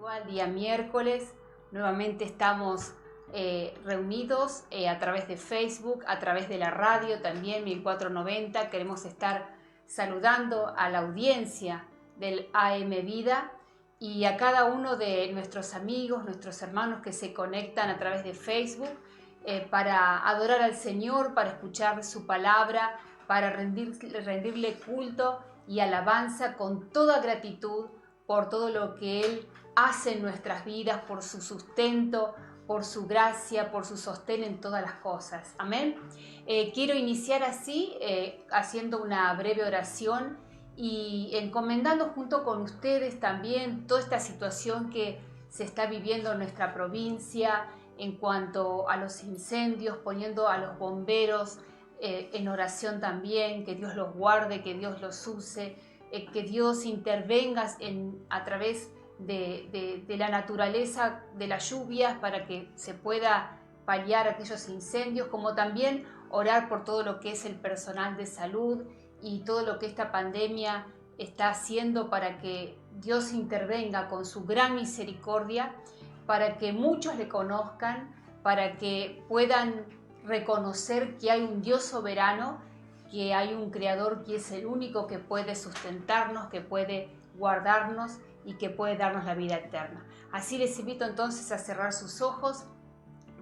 virtual día miércoles. Nuevamente estamos reunidos a través de Facebook, a través de la radio también 1490. Queremos estar saludando a la audiencia del AM Vida y a cada uno de nuestros amigos, nuestros hermanos que se conectan a través de Facebook para adorar al Señor, para escuchar su palabra, para rendirle culto y alabanza con toda gratitud por todo lo que Él hace en nuestras vidas, por su sustento, por su gracia, por su sostén en todas las cosas. Amén. Quiero iniciar así, haciendo una breve oración y encomendando junto con ustedes también toda esta situación que se está viviendo en nuestra provincia en cuanto a los incendios, poniendo a los bomberos en oración también, que Dios los guarde, que Dios los use, que Dios intervenga a través de la naturaleza de las lluvias para que se pueda paliar aquellos incendios, como también orar por todo lo que es el personal de salud y todo lo que esta pandemia está haciendo para que Dios intervenga con su gran misericordia, para que muchos le conozcan, para que puedan reconocer que hay un Dios soberano, que hay un Creador que es el único que puede sustentarnos, que puede guardarnos y que puede darnos la vida eterna. Así les invito entonces a cerrar sus ojos.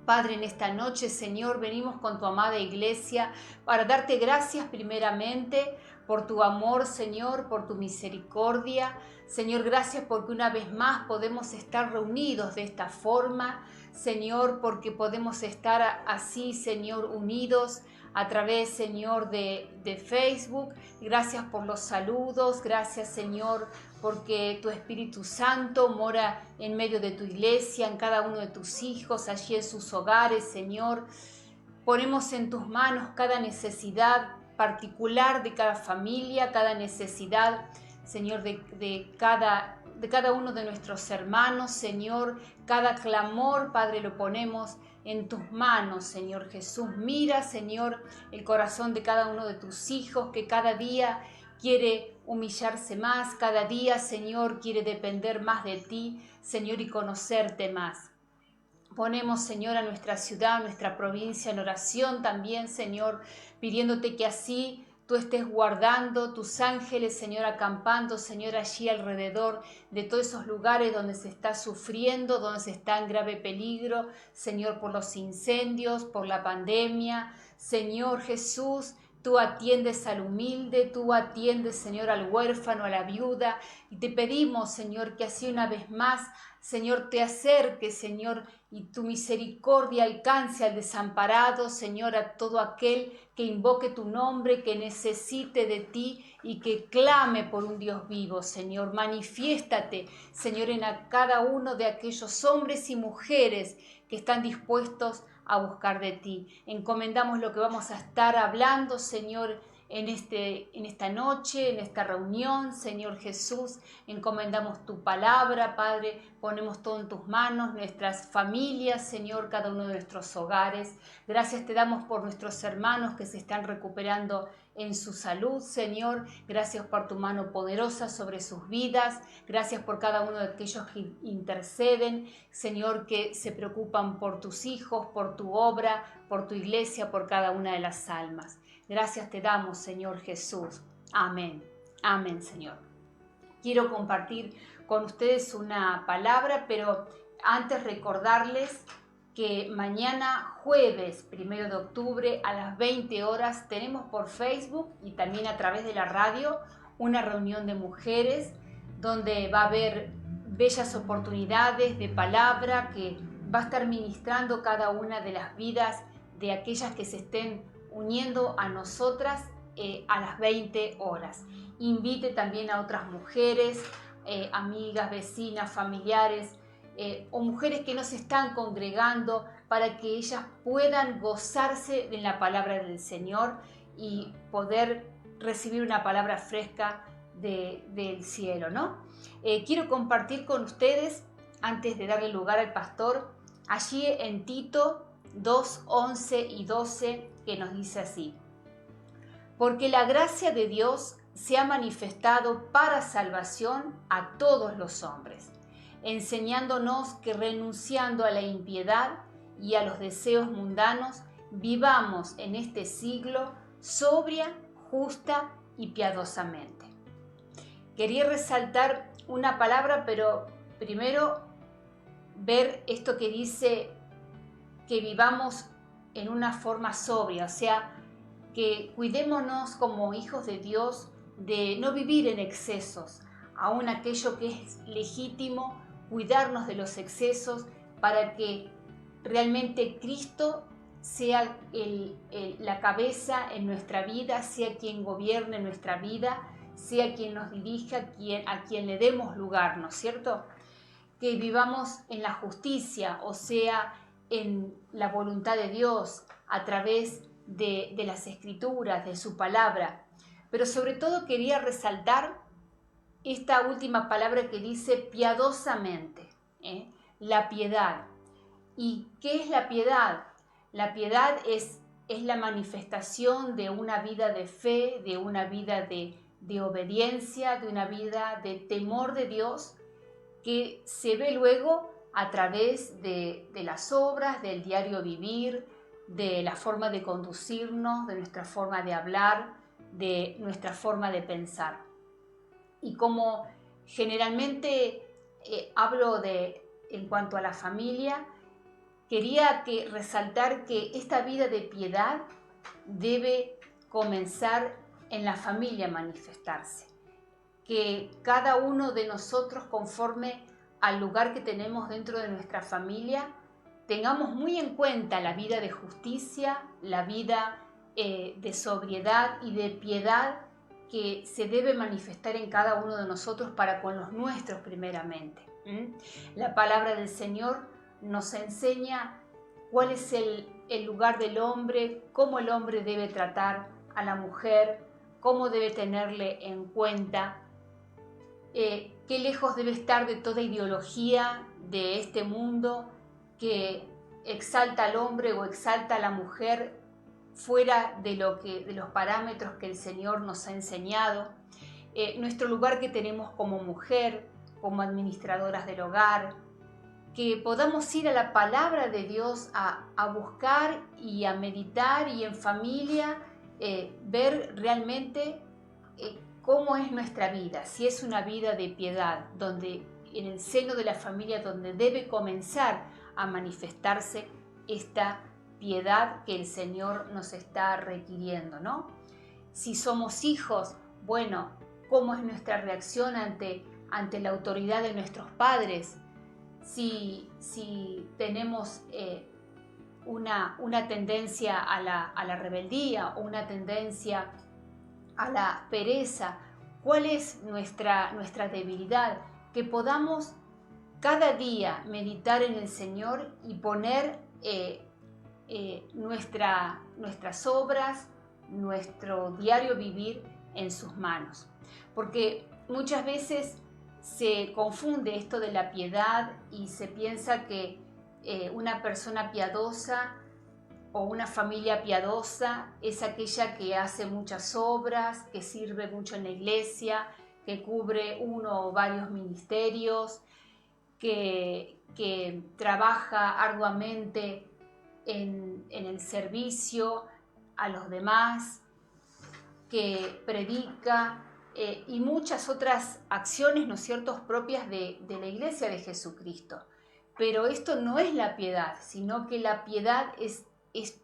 Padre, en esta noche, Señor, venimos con tu amada iglesia para darte gracias primeramente por tu amor, Señor, por tu misericordia. Señor, gracias porque una vez más podemos estar reunidos de esta forma, Señor, porque podemos estar así, Señor, unidos a través, Señor, de Facebook. Gracias por los saludos, gracias, Señor, porque tu Espíritu Santo mora en medio de tu iglesia, en cada uno de tus hijos, allí en sus hogares, Señor. Ponemos en tus manos cada necesidad particular de cada familia, cada necesidad, Señor, de cada uno de nuestros hermanos, Señor. Cada clamor, Padre, lo ponemos en tus manos, Señor Jesús. Mira, Señor, el corazón de cada uno de tus hijos que cada día quiere humillarse más, cada día, Señor, quiere depender más de ti, Señor, y conocerte más. Ponemos, Señor, a nuestra ciudad, a nuestra provincia en oración también, Señor, pidiéndote que así tú estés guardando tus ángeles, Señor, acampando, Señor, allí alrededor de todos esos lugares donde se está sufriendo, donde se está en grave peligro, Señor, por los incendios, por la pandemia. Señor Jesús, tú atiendes al humilde, tú atiendes, Señor, al huérfano, a la viuda. Y te pedimos, Señor, que así una vez más, Señor, te acerques, Señor, y tu misericordia alcance al desamparado, Señor, a todo aquel que invoque tu nombre, que necesite de ti y que clame por un Dios vivo, Señor. Manifiéstate, Señor, en cada uno de aquellos hombres y mujeres que están dispuestos a buscar de ti. Encomendamos lo que vamos a estar hablando, Señor, en esta noche, en esta reunión, Señor Jesús. Encomendamos tu palabra, Padre. Ponemos todo en tus manos, nuestras familias, Señor, cada uno de nuestros hogares. Gracias te damos por nuestros hermanos que se están recuperando en su salud, Señor. Gracias por tu mano poderosa sobre sus vidas. Gracias por cada uno de aquellos que interceden, Señor, que se preocupan por tus hijos, por tu obra, por tu iglesia, por cada una de las almas. Gracias te damos, Señor Jesús. Amén. Amén, Señor. Quiero compartir con ustedes una palabra, pero antes recordarles que mañana jueves 1 de octubre a las 20 horas tenemos por Facebook y también a través de la radio una reunión de mujeres donde va a haber bellas oportunidades de palabra que va a estar ministrando cada una de las vidas de aquellas que se estén uniendo a nosotras a las 20 horas. Invite también a otras mujeres, amigas, vecinas, familiares o mujeres que no se están congregando para que ellas puedan gozarse en la palabra del Señor y poder recibir una palabra fresca del cielo, ¿no? Quiero compartir con ustedes, antes de darle lugar al pastor, allí en Tito 2, 11 y 12, que nos dice así: porque la gracia de Dios se ha manifestado para salvación a todos los hombres, enseñándonos que renunciando a la impiedad y a los deseos mundanos, vivamos en este siglo sobria, justa y piadosamente. Quería resaltar una palabra, pero primero ver esto que dice que vivamos en una forma sobria, o sea, que cuidémonos como hijos de Dios de no vivir en excesos, aun aquello que es legítimo, cuidarnos de los excesos para que realmente Cristo sea la cabeza en nuestra vida, sea quien gobierne nuestra vida, sea quien nos dirija, a quien le demos lugar, ¿no es cierto? Que vivamos en la justicia, o sea, en la voluntad de Dios, a través de las Escrituras, de su palabra. Pero sobre todo quería resaltar esta última palabra que dice piadosamente, la piedad. ¿Y qué es la piedad? La piedad es la manifestación de una vida de fe, de una vida de obediencia, de una vida de temor de Dios, que se ve luego a través de las obras, del diario vivir, de la forma de conducirnos, de nuestra forma de hablar, de nuestra forma de pensar. Y como generalmente hablo en cuanto a la familia, quería resaltar que esta vida de piedad debe comenzar en la familia a manifestarse. Que cada uno de nosotros, conforme al lugar que tenemos dentro de nuestra familia, tengamos muy en cuenta la vida de justicia, la vida de sobriedad y de piedad que se debe manifestar en cada uno de nosotros para con los nuestros primeramente. La palabra del Señor nos enseña cuál es el lugar del hombre, cómo el hombre debe tratar a la mujer, cómo debe tenerle en cuenta, qué lejos debe estar de toda ideología de este mundo que exalta al hombre o exalta a la mujer fuera de los parámetros que el Señor nos ha enseñado, nuestro lugar que tenemos como mujer, como administradoras del hogar, que podamos ir a la palabra de Dios a buscar y a meditar y en familia ver realmente cómo es nuestra vida, si es una vida de piedad, donde en el seno de la familia donde debe comenzar a manifestarse esta piedad que el Señor nos está requiriendo, ¿no? Si somos hijos, bueno, ¿cómo es nuestra reacción ante la autoridad de nuestros padres? Si tenemos una tendencia a la rebeldía o una tendencia a la pereza, ¿cuál es nuestra debilidad? Que podamos cada día meditar en el Señor y poner nuestras obras, nuestro diario vivir en sus manos. Porque muchas veces se confunde esto de la piedad y se piensa que una persona piadosa o una familia piadosa es aquella que hace muchas obras, que sirve mucho en la iglesia, que cubre uno o varios ministerios, que trabaja arduamente en el servicio a los demás, que predica y muchas otras acciones, ¿no es cierto?, propias de la iglesia de Jesucristo. Pero esto no es la piedad, sino que la piedad es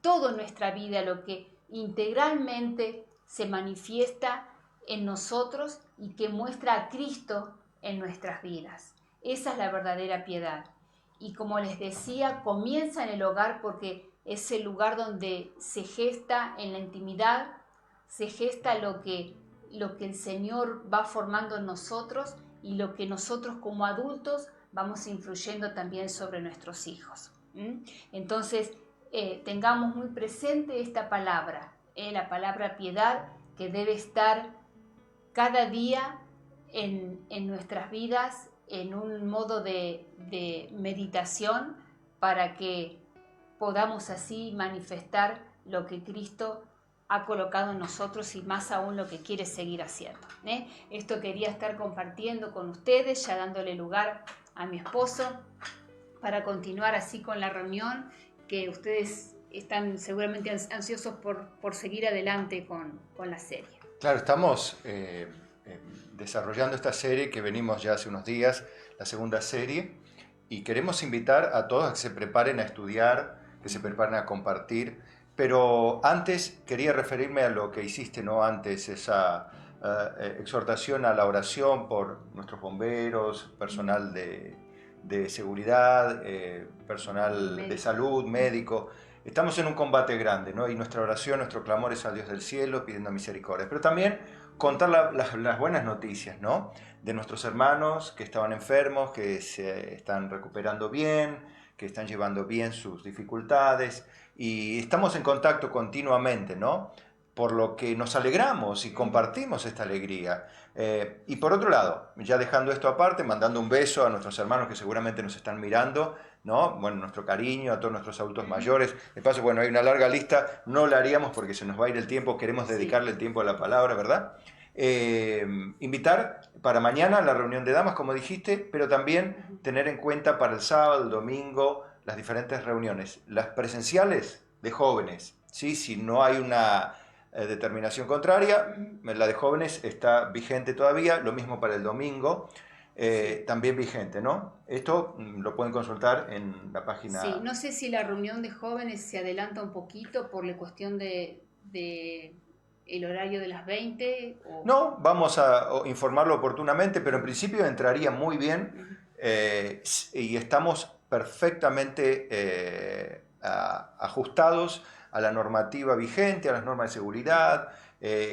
todo en nuestra vida, lo que integralmente se manifiesta en nosotros y que muestra a Cristo en nuestras vidas. Esa es la verdadera piedad. Y como les decía, comienza en el hogar porque es el lugar donde se gesta en la intimidad, se gesta lo que el Señor va formando en nosotros y lo que nosotros como adultos vamos influyendo también sobre nuestros hijos. Entonces, tengamos muy presente esta palabra, la palabra piedad, que debe estar cada día en nuestras vidas en un modo de meditación para que podamos así manifestar lo que Cristo ha colocado en nosotros y más aún lo que quiere seguir haciendo. Esto quería estar compartiendo con ustedes, ya dándole lugar a mi esposo, para continuar así con la reunión, que ustedes están seguramente ansiosos por seguir adelante con la serie. Claro, estamos desarrollando esta serie que venimos ya hace unos días, la segunda serie, y queremos invitar a todos a que se preparen a estudiar, que se preparen a compartir, pero antes quería referirme a lo que hiciste, ¿no? Antes, esa exhortación a la oración por nuestros bomberos, personal de seguridad, personal de salud, médico. Estamos en un combate grande, ¿no? Y nuestra oración, nuestro clamor es a Dios del cielo pidiendo misericordia. Pero también contar las buenas noticias, ¿no? De nuestros hermanos que estaban enfermos, que se están recuperando bien, que están llevando bien sus dificultades. Y estamos en contacto continuamente, ¿no? Por lo que nos alegramos y compartimos esta alegría. Y por otro lado, ya dejando esto aparte, mandando un beso a nuestros hermanos que seguramente nos están mirando, ¿no? Bueno, nuestro cariño a todos nuestros adultos mayores. De paso, bueno, hay una larga lista, no la haríamos porque se nos va a ir el tiempo, queremos dedicarle el tiempo a la palabra, ¿verdad? Invitar para mañana la reunión de damas, como dijiste, pero también tener en cuenta para el sábado, el domingo, las diferentes reuniones. Las presenciales de jóvenes, ¿sí? Si no hay una determinación contraria, la de jóvenes está vigente todavía, lo mismo para el domingo. También vigente, ¿no? Esto lo pueden consultar en la página. Sí, no sé si la reunión de jóvenes se adelanta un poquito por la cuestión de el horario de las 20. No, vamos a informarlo oportunamente, pero en principio entraría muy bien y estamos perfectamente ajustados a la normativa vigente, a las normas de seguridad,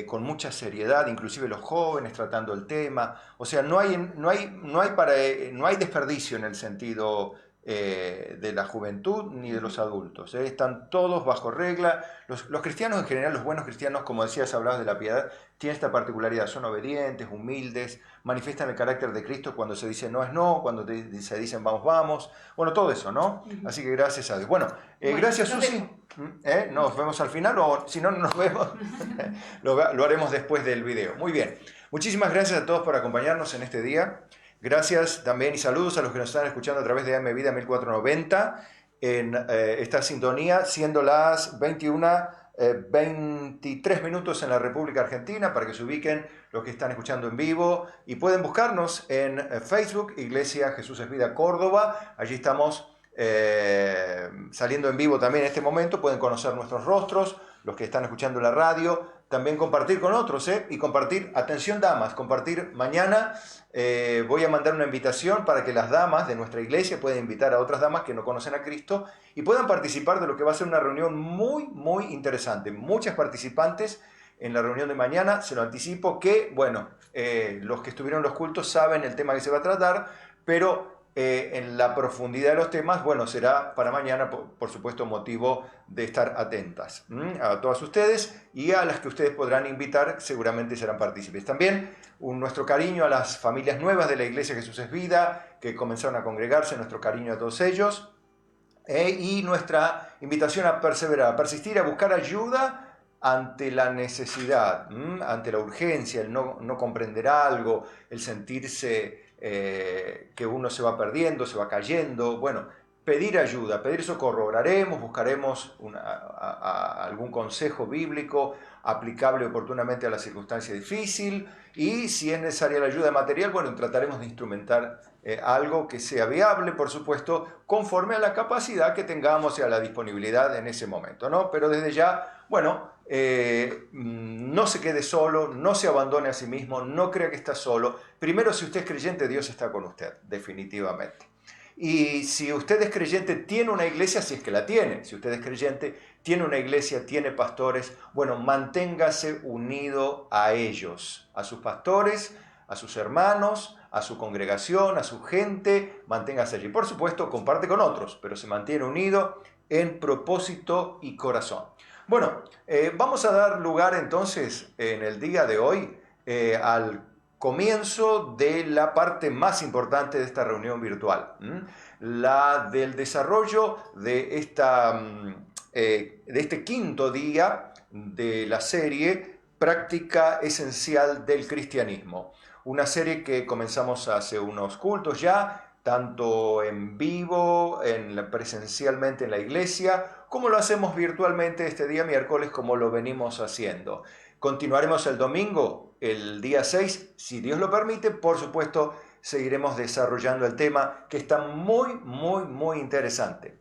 con mucha seriedad, inclusive los jóvenes tratando el tema. O sea, no hay desperdicio en el sentido de la juventud ni de los adultos. Están todos bajo regla. Los cristianos en general, los buenos cristianos, como decías, hablabas de la piedad, tienen esta particularidad, son obedientes, humildes, manifiestan el carácter de Cristo cuando se dice no es no, cuando se dicen vamos, vamos. Bueno, todo eso, ¿no? Así que gracias a Dios. Bueno, gracias Susi. Nos vemos al final, o si no, no nos vemos. lo haremos después del video. Muy bien. Muchísimas gracias a todos por acompañarnos en este día. Gracias también y saludos a los que nos están escuchando a través de AM Vida 1490 en esta sintonía, siendo las 21:23 minutos en la República Argentina, para que se ubiquen los que están escuchando en vivo. Y pueden buscarnos en Facebook, Iglesia Jesús es Vida Córdoba. Allí estamos saliendo en vivo también en este momento. Pueden conocer nuestros rostros, los que están escuchando la radio. También compartir con otros, y compartir, atención damas, compartir mañana. Voy a mandar una invitación para que las damas de nuestra iglesia puedan invitar a otras damas que no conocen a Cristo y puedan participar de lo que va a ser una reunión muy, muy interesante. Muchas participantes en la reunión de mañana, se lo anticipo que, bueno, los que estuvieron en los cultos saben el tema que se va a tratar, pero en la profundidad de los temas, bueno, será para mañana, por supuesto, motivo de estar atentas a todas ustedes y a las que ustedes podrán invitar, seguramente serán partícipes. También nuestro cariño a las familias nuevas de la Iglesia Jesús es Vida, que comenzaron a congregarse, nuestro cariño a todos ellos, y nuestra invitación a perseverar, a persistir, a buscar ayuda ante la necesidad, ante la urgencia, el no comprender algo, el sentirse que uno se va perdiendo, se va cayendo. Bueno, pedir ayuda, pedir socorro. Oraremos, buscaremos algún consejo bíblico aplicable oportunamente a la circunstancia difícil, y si es necesaria la ayuda material, bueno, trataremos de instrumentar algo que sea viable, por supuesto, conforme a la capacidad que tengamos y a la disponibilidad en ese momento, ¿no? Pero desde ya, bueno, no se quede solo, no se abandone a sí mismo, no crea que está solo. Primero, si usted es creyente, Dios está con usted, definitivamente. Y si usted es creyente, tiene una iglesia, si es que la tiene. Si usted es creyente, tiene una iglesia, tiene pastores, bueno, manténgase unido a ellos, a sus pastores, a sus hermanos, a su congregación, a su gente, manténgase allí. Por supuesto, comparte con otros, pero se mantiene unido en propósito y corazón. Bueno, vamos a dar lugar entonces en el día de hoy al comienzo de la parte más importante de esta reunión virtual, la del desarrollo de este quinto día de la serie Práctica Esencial del Cristianismo. Una serie que comenzamos hace unos cultos ya, tanto en vivo, presencialmente en la iglesia, como lo hacemos virtualmente este día miércoles, como lo venimos haciendo. Continuaremos el domingo, el día 6, si Dios lo permite. Por supuesto, seguiremos desarrollando el tema, que está muy interesante.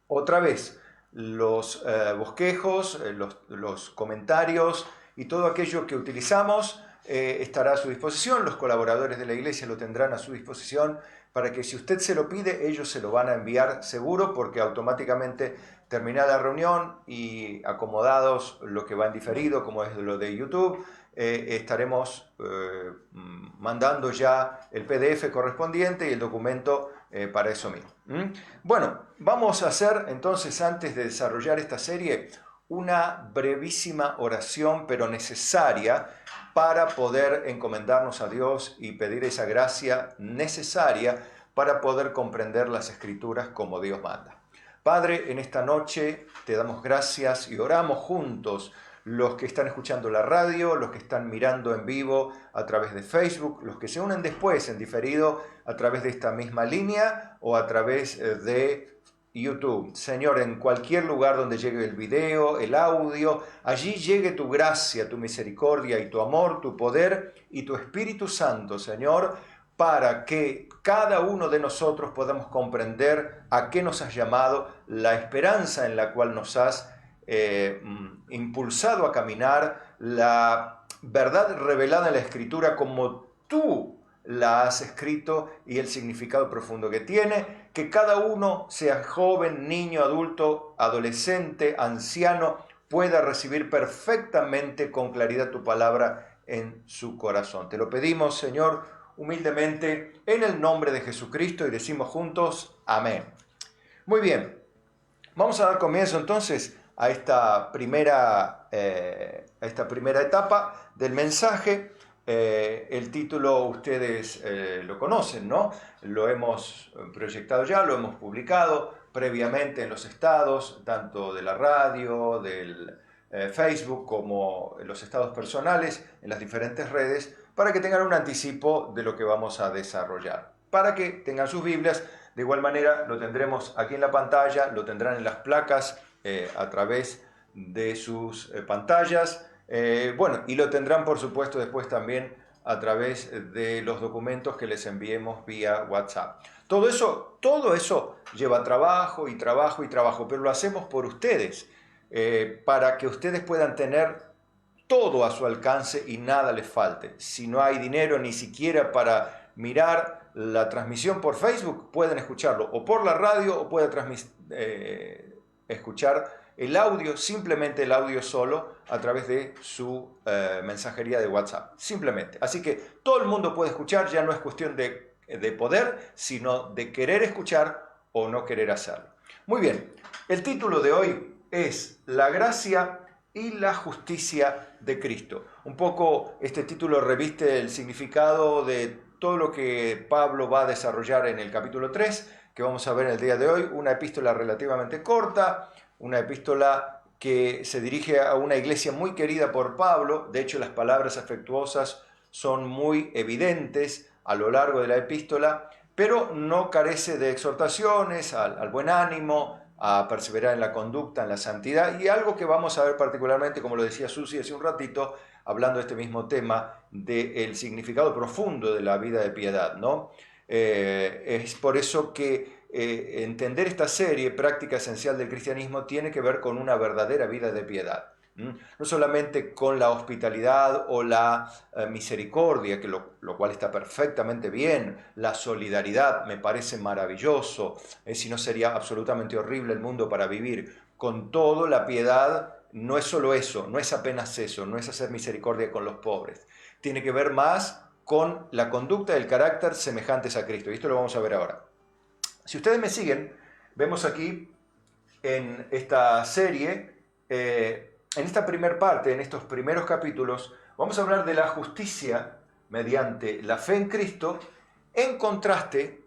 Otra vez, los bosquejos, los comentarios y todo aquello que utilizamos estará a su disposición. Los colaboradores de la iglesia lo tendrán a su disposición para que si usted se lo pide, ellos se lo van a enviar seguro, porque automáticamente termina la reunión y acomodados lo que va en diferido, como es lo de YouTube, estaremos mandando ya el PDF correspondiente y el documento para eso mismo. Bueno, vamos a hacer entonces, antes de desarrollar esta serie, una brevísima oración, pero necesaria, para poder encomendarnos a Dios y pedir esa gracia necesaria para poder comprender las Escrituras como Dios manda. Padre, en esta noche te damos gracias y oramos juntos, los que están escuchando la radio, los que están mirando en vivo a través de Facebook, los que se unen después en diferido a través de esta misma línea o a través de YouTube. Señor, en cualquier lugar donde llegue el video, el audio, allí llegue tu gracia, tu misericordia y tu amor, tu poder y tu Espíritu Santo, Señor, para que cada uno de nosotros podamos comprender a qué nos has llamado, la esperanza en la cual nos has impulsado a caminar, la verdad revelada en la Escritura como tú la has escrito y el significado profundo que tiene, que cada uno, sea joven, niño, adulto, adolescente, anciano, pueda recibir perfectamente con claridad tu palabra en su corazón. Te lo pedimos, Señor, humildemente, en el nombre de Jesucristo, y decimos juntos, amén. Muy bien, vamos a dar comienzo entonces a esta primera etapa del mensaje. El título ustedes lo conocen, ¿no? Lo hemos proyectado ya, lo hemos publicado previamente en los estados, tanto de la radio, del Facebook, como en los estados personales, en las diferentes redes, para que tengan un anticipo de lo que vamos a desarrollar. Para que tengan sus Biblias, de igual manera lo tendremos aquí en la pantalla, lo tendrán en las placas a través de sus pantallas. Bueno, y lo tendrán por supuesto después también a través de los documentos que les enviemos vía WhatsApp. Todo eso lleva trabajo, pero lo hacemos por ustedes, para que ustedes puedan tener todo a su alcance y nada les falte. Si no hay dinero ni siquiera para mirar la transmisión por Facebook, pueden escucharlo o por la radio o pueden escuchar el audio, simplemente el audio solo, a través de su mensajería de WhatsApp, simplemente. Así que todo el mundo puede escuchar, ya no es cuestión de poder, sino de querer escuchar o no querer hacerlo. Muy bien, el título de hoy es La gracia y la justicia de Cristo. Un poco este título reviste el significado de todo lo que Pablo va a desarrollar en el capítulo 3, que vamos a ver el día de hoy, una epístola relativamente corta, una epístola que se dirige a una iglesia muy querida por Pablo. De hecho, las palabras afectuosas son muy evidentes a lo largo de la epístola, pero no carece de exhortaciones al buen ánimo, a perseverar en la conducta, en la santidad, y algo que vamos a ver particularmente, como lo decía Susi hace un ratito, hablando de este mismo tema, del significado profundo de la vida de piedad, ¿no? Es por eso que entender esta serie, Práctica Esencial del Cristianismo, tiene que ver con una verdadera vida de piedad. No solamente con la hospitalidad o la misericordia, que lo cual está perfectamente bien, la solidaridad me parece maravilloso, si no sería absolutamente horrible el mundo para vivir. Con todo, la piedad no es solo eso, no es apenas eso, no es hacer misericordia con los pobres. Tiene que ver más con la conducta y el carácter semejantes a Cristo. Y esto lo vamos a ver ahora. Si ustedes me siguen, vemos aquí en esta serie, en esta primera parte, en estos primeros capítulos, vamos a hablar de la justicia mediante la fe en Cristo, en contraste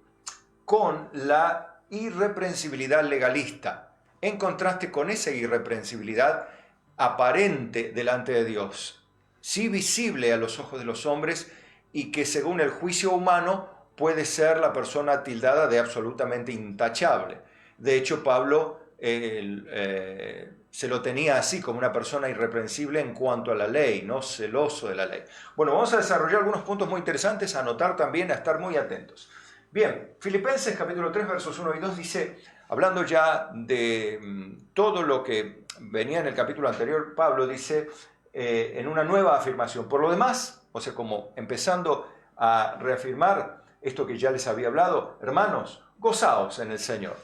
con la irreprensibilidad legalista, en contraste con esa irreprensibilidad aparente delante de Dios, sí visible a los ojos de los hombres y que según el juicio humano puede ser la persona tildada de absolutamente intachable. De hecho, Pablo se lo tenía así, como una persona irreprensible en cuanto a la ley, no celoso de la ley. Bueno, vamos a desarrollar algunos puntos muy interesantes, a anotar también, a estar muy atentos. Bien, Filipenses capítulo 3, versos 1 y 2 dice, hablando ya de todo lo que venía en el capítulo anterior, Pablo dice en una nueva afirmación. Por lo demás, o sea, como empezando a reafirmar esto que ya les había hablado, hermanos, gozaos en el Señor.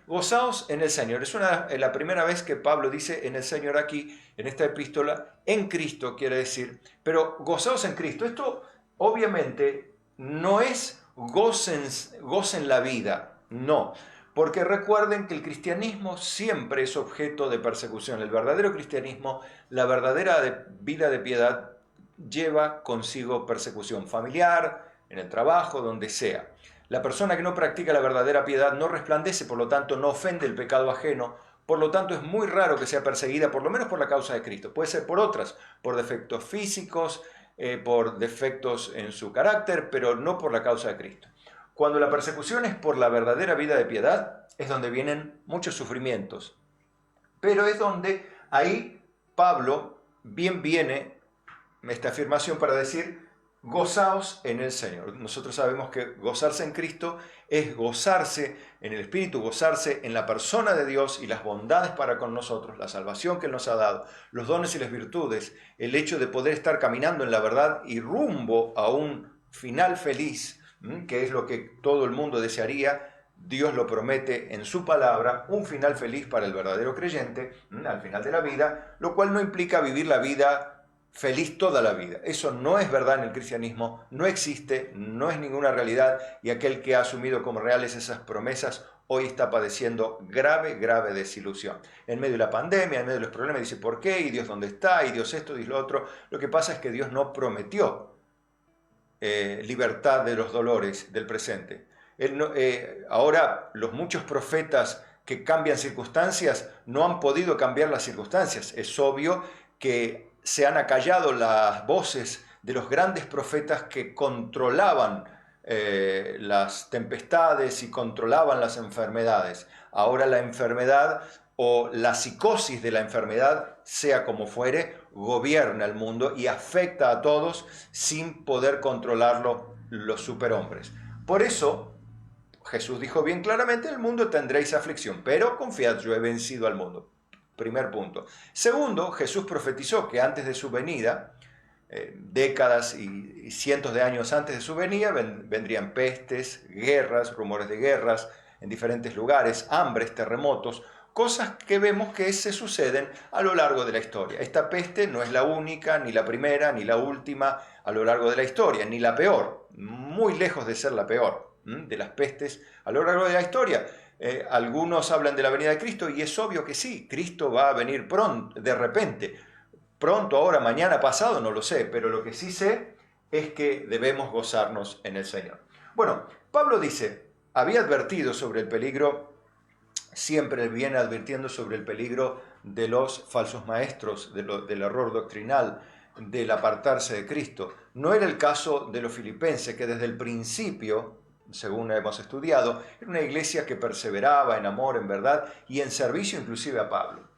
Gozaos en el Señor. Es la primera vez que Pablo dice en el Señor aquí, en esta epístola, en Cristo quiere decir, pero gozaos en Cristo. Esto obviamente no es gocen la vida, no. Porque recuerden que el cristianismo siempre es objeto de persecución. El verdadero cristianismo, la verdadera vida de piedad, lleva consigo persecución familiar, en el trabajo, donde sea. La persona que no practica la verdadera piedad no resplandece, por lo tanto no ofende el pecado ajeno, por lo tanto es muy raro que sea perseguida, por lo menos por la causa de Cristo. Puede ser por otras, por defectos físicos, por defectos en su carácter, pero no por la causa de Cristo. Cuando la persecución es por la verdadera vida de piedad, es donde vienen muchos sufrimientos. Pero es donde ahí Pablo bien viene esta afirmación para decir, gozaos en el Señor. Nosotros sabemos que gozarse en Cristo es gozarse en el Espíritu, gozarse en la persona de Dios y las bondades para con nosotros, la salvación que Él nos ha dado, los dones y las virtudes, el hecho de poder estar caminando en la verdad y rumbo a un final feliz, que es lo que todo el mundo desearía. Dios lo promete en su palabra, un final feliz para el verdadero creyente, al final de la vida, lo cual no implica vivir la vida feliz toda la vida. Eso no es verdad en el cristianismo, no existe, no es ninguna realidad, y aquel que ha asumido como reales esas promesas hoy está padeciendo grave desilusión. En medio de la pandemia, en medio de los problemas, dice ¿por qué? ¿Y Dios dónde está? ¿Y Dios esto? ¿Y lo otro? Lo que pasa es que Dios no prometió libertad de los dolores del presente. Ahora los muchos profetas que cambian circunstancias no han podido cambiar las circunstancias. Es obvio que se han acallado las voces de los grandes profetas que controlaban las tempestades y controlaban las enfermedades. Ahora la enfermedad o la psicosis de la enfermedad, sea como fuere, gobierna el mundo y afecta a todos sin poder controlarlo los superhombres. Por eso, Jesús dijo bien claramente, en el mundo tendréis aflicción, pero confiad, yo he vencido al mundo. Primer punto. Segundo, Jesús profetizó que antes de su venida, décadas y cientos de años antes de su venida, vendrían pestes, guerras, rumores de guerras en diferentes lugares, hambres, terremotos, cosas que vemos que se suceden a lo largo de la historia. Esta peste no es la única, ni la primera, ni la última a lo largo de la historia, ni la peor, muy lejos de ser la peor de las pestes a lo largo de la historia. Algunos hablan de la venida de Cristo y es obvio que sí, Cristo va a venir pronto, de repente, pronto, ahora, mañana, pasado, no lo sé, pero lo que sí sé es que debemos gozarnos en el Señor. Bueno, Pablo dice, había advertido sobre el peligro, siempre viene advirtiendo sobre el peligro de los falsos maestros, del error doctrinal, del apartarse de Cristo. No era el caso de los filipenses, que desde el principio, según hemos estudiado, era una iglesia que perseveraba en amor, en verdad y en servicio inclusive a Pablo.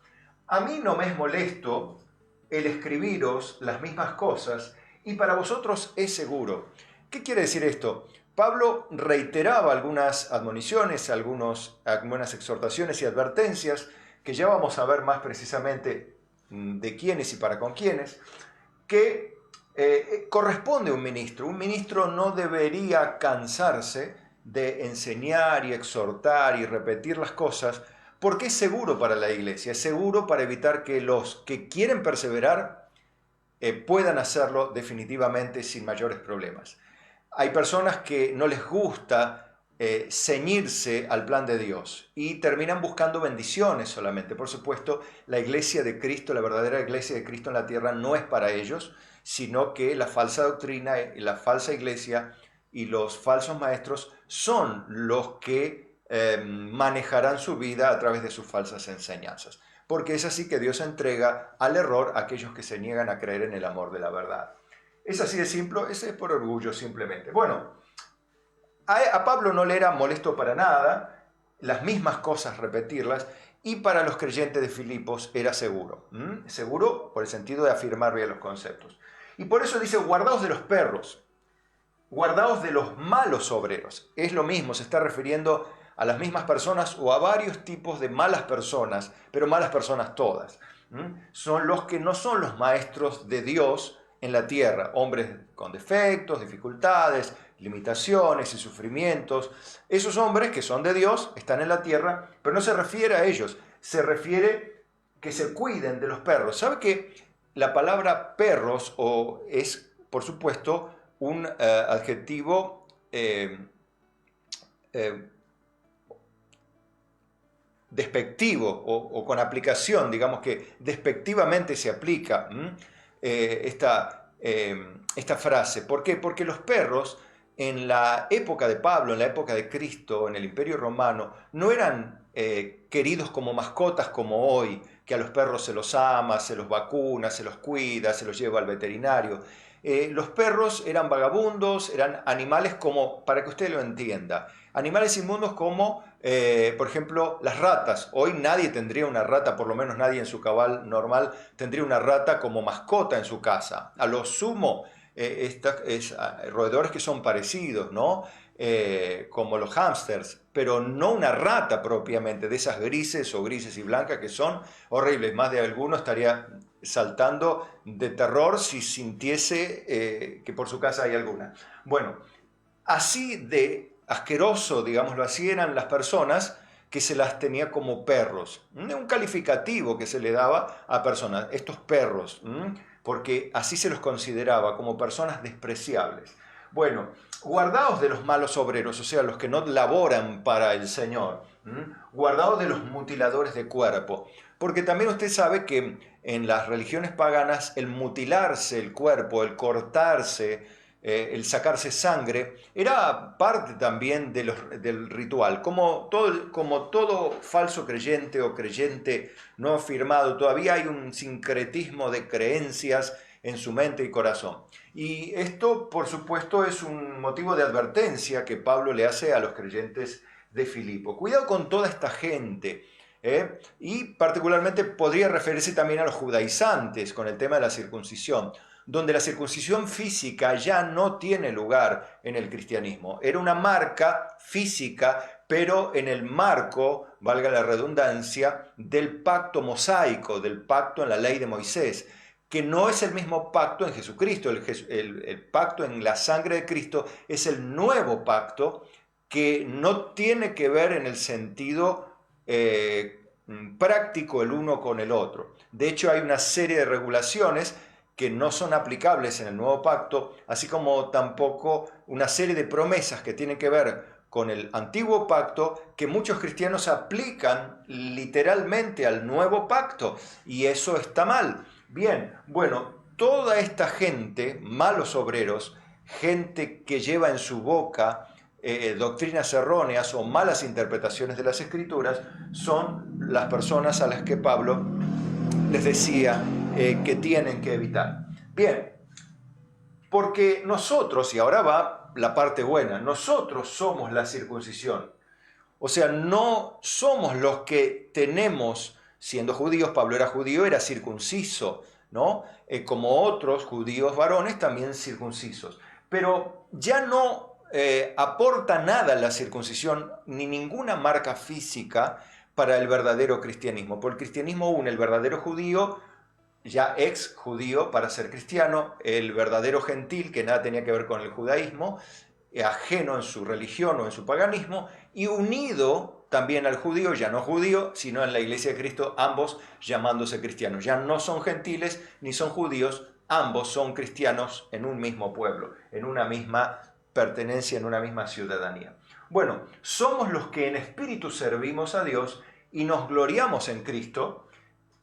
A mí no me es molesto el escribiros las mismas cosas y para vosotros es seguro. ¿Qué quiere decir esto? Pablo reiteraba algunas admoniciones, algunas exhortaciones y advertencias que ya vamos a ver más precisamente de quiénes y para con quiénes, que corresponde a un ministro. Un ministro no debería cansarse de enseñar y exhortar y repetir las cosas porque es seguro para la iglesia, es seguro para evitar que los que quieren perseverar puedan hacerlo definitivamente sin mayores problemas. Hay personas que no les gusta ceñirse al plan de Dios y terminan buscando bendiciones solamente. Por supuesto, la iglesia de Cristo, la verdadera iglesia de Cristo en la tierra no es para ellos, sino que la falsa doctrina, la falsa iglesia y los falsos maestros son los que manejarán su vida a través de sus falsas enseñanzas. Porque es así que Dios entrega al error a aquellos que se niegan a creer en el amor de la verdad. Es así de simple, ese es por orgullo simplemente. Bueno, A Pablo no le era molesto para nada las mismas cosas repetirlas, y para los creyentes de Filipos era seguro. Seguro por el sentido de afirmar bien los conceptos. Y por eso dice, guardaos de los perros, guardaos de los malos obreros. Es lo mismo, se está refiriendo a las mismas personas o a varios tipos de malas personas, pero malas personas todas. Son los que no son los maestros de Dios en la tierra, hombres con defectos, dificultades, limitaciones y sufrimientos. Esos hombres que son de Dios están en la tierra, pero no se refiere a ellos, se refiere que se cuiden de los perros. ¿Sabe que la palabra perros es, por supuesto, un adjetivo despectivo o con aplicación, digamos que despectivamente se aplica esta frase? ¿Por qué? Porque los perros en la época de Pablo, en la época de Cristo, en el Imperio Romano, no eran queridos como mascotas como hoy, que a los perros se los ama, se los vacuna, se los cuida, se los lleva al veterinario. Los perros eran vagabundos, eran animales como, para que usted lo entienda, animales inmundos como, por ejemplo, las ratas. Hoy nadie tendría una rata, por lo menos nadie en su cabal normal tendría una rata como mascota en su casa. A lo sumo, roedores que son parecidos, ¿no? Como los hámsters, pero no una rata propiamente, de esas grises o grises y blancas que son horribles. Más de alguno estaría saltando de terror si sintiese que por su casa hay alguna. Bueno, así de asqueroso, digámoslo así, eran las personas que se las tenía como perros. Un calificativo que se le daba a personas, estos perros, porque así se los consideraba como personas despreciables. Bueno, guardaos de los malos obreros, o sea, los que no laboran para el Señor. Guardaos de los mutiladores de cuerpo, porque también usted sabe que en las religiones paganas el mutilarse el cuerpo, el cortarse, el sacarse sangre, era parte también del ritual. Como todo falso creyente o creyente no afirmado, todavía hay un sincretismo de creencias en su mente y corazón. Y esto, por supuesto, es un motivo de advertencia que Pablo le hace a los creyentes de Filipo. Cuidado con toda esta gente. Y particularmente podría referirse también a los judaizantes con el tema de la circuncisión, donde la circuncisión física ya no tiene lugar en el cristianismo. Era una marca física, pero en el marco, valga la redundancia, del pacto mosaico, del pacto en la ley de Moisés, que no es el mismo pacto en Jesucristo. El pacto en la sangre de Cristo es el nuevo pacto, que no tiene que ver en el sentido práctico el uno con el otro. De hecho, hay una serie de regulaciones que no son aplicables en el nuevo pacto, así como tampoco una serie de promesas que tienen que ver con el antiguo pacto, que muchos cristianos aplican literalmente al nuevo pacto, y eso está mal. Bien, bueno, toda esta gente, malos obreros, gente que lleva en su boca doctrinas erróneas o malas interpretaciones de las Escrituras, son las personas a las que Pablo les decía que tienen que evitar. Bien, porque nosotros, y ahora va la parte buena, nosotros somos la circuncisión. O sea, no somos los que tenemos, siendo judíos, Pablo era judío, era circunciso, ¿no? Como otros judíos varones también circuncisos. Pero ya no aporta nada la circuncisión, ni ninguna marca física para el verdadero cristianismo. Porque el cristianismo une el verdadero judío, ya ex judío, para ser cristiano, el verdadero gentil, que nada tenía que ver con el judaísmo, ajeno en su religión o en su paganismo, y unido también al judío, ya no judío, sino en la Iglesia de Cristo, ambos llamándose cristianos. Ya no son gentiles ni son judíos, ambos son cristianos en un mismo pueblo, en una misma pertenencia, en una misma ciudadanía. Bueno, somos los que en espíritu servimos a Dios y nos gloriamos en Cristo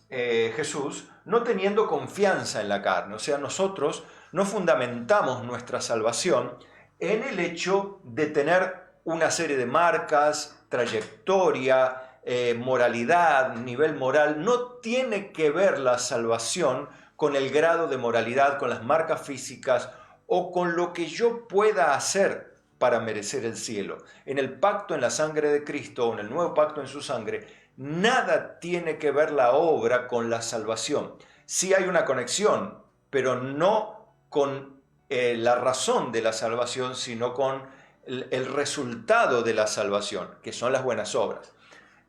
Jesús, no teniendo confianza en la carne. O sea, nosotros no fundamentamos nuestra salvación en el hecho de tener una serie de marcas, trayectoria, moralidad, nivel moral. No tiene que ver la salvación con el grado de moralidad, con las marcas físicas o con lo que yo pueda hacer para merecer el cielo. En el pacto en la sangre de Cristo, o en el nuevo pacto en su sangre, nada tiene que ver la obra con la salvación. Sí hay una conexión, pero no con la razón de la salvación, sino con el resultado de la salvación, que son las buenas obras.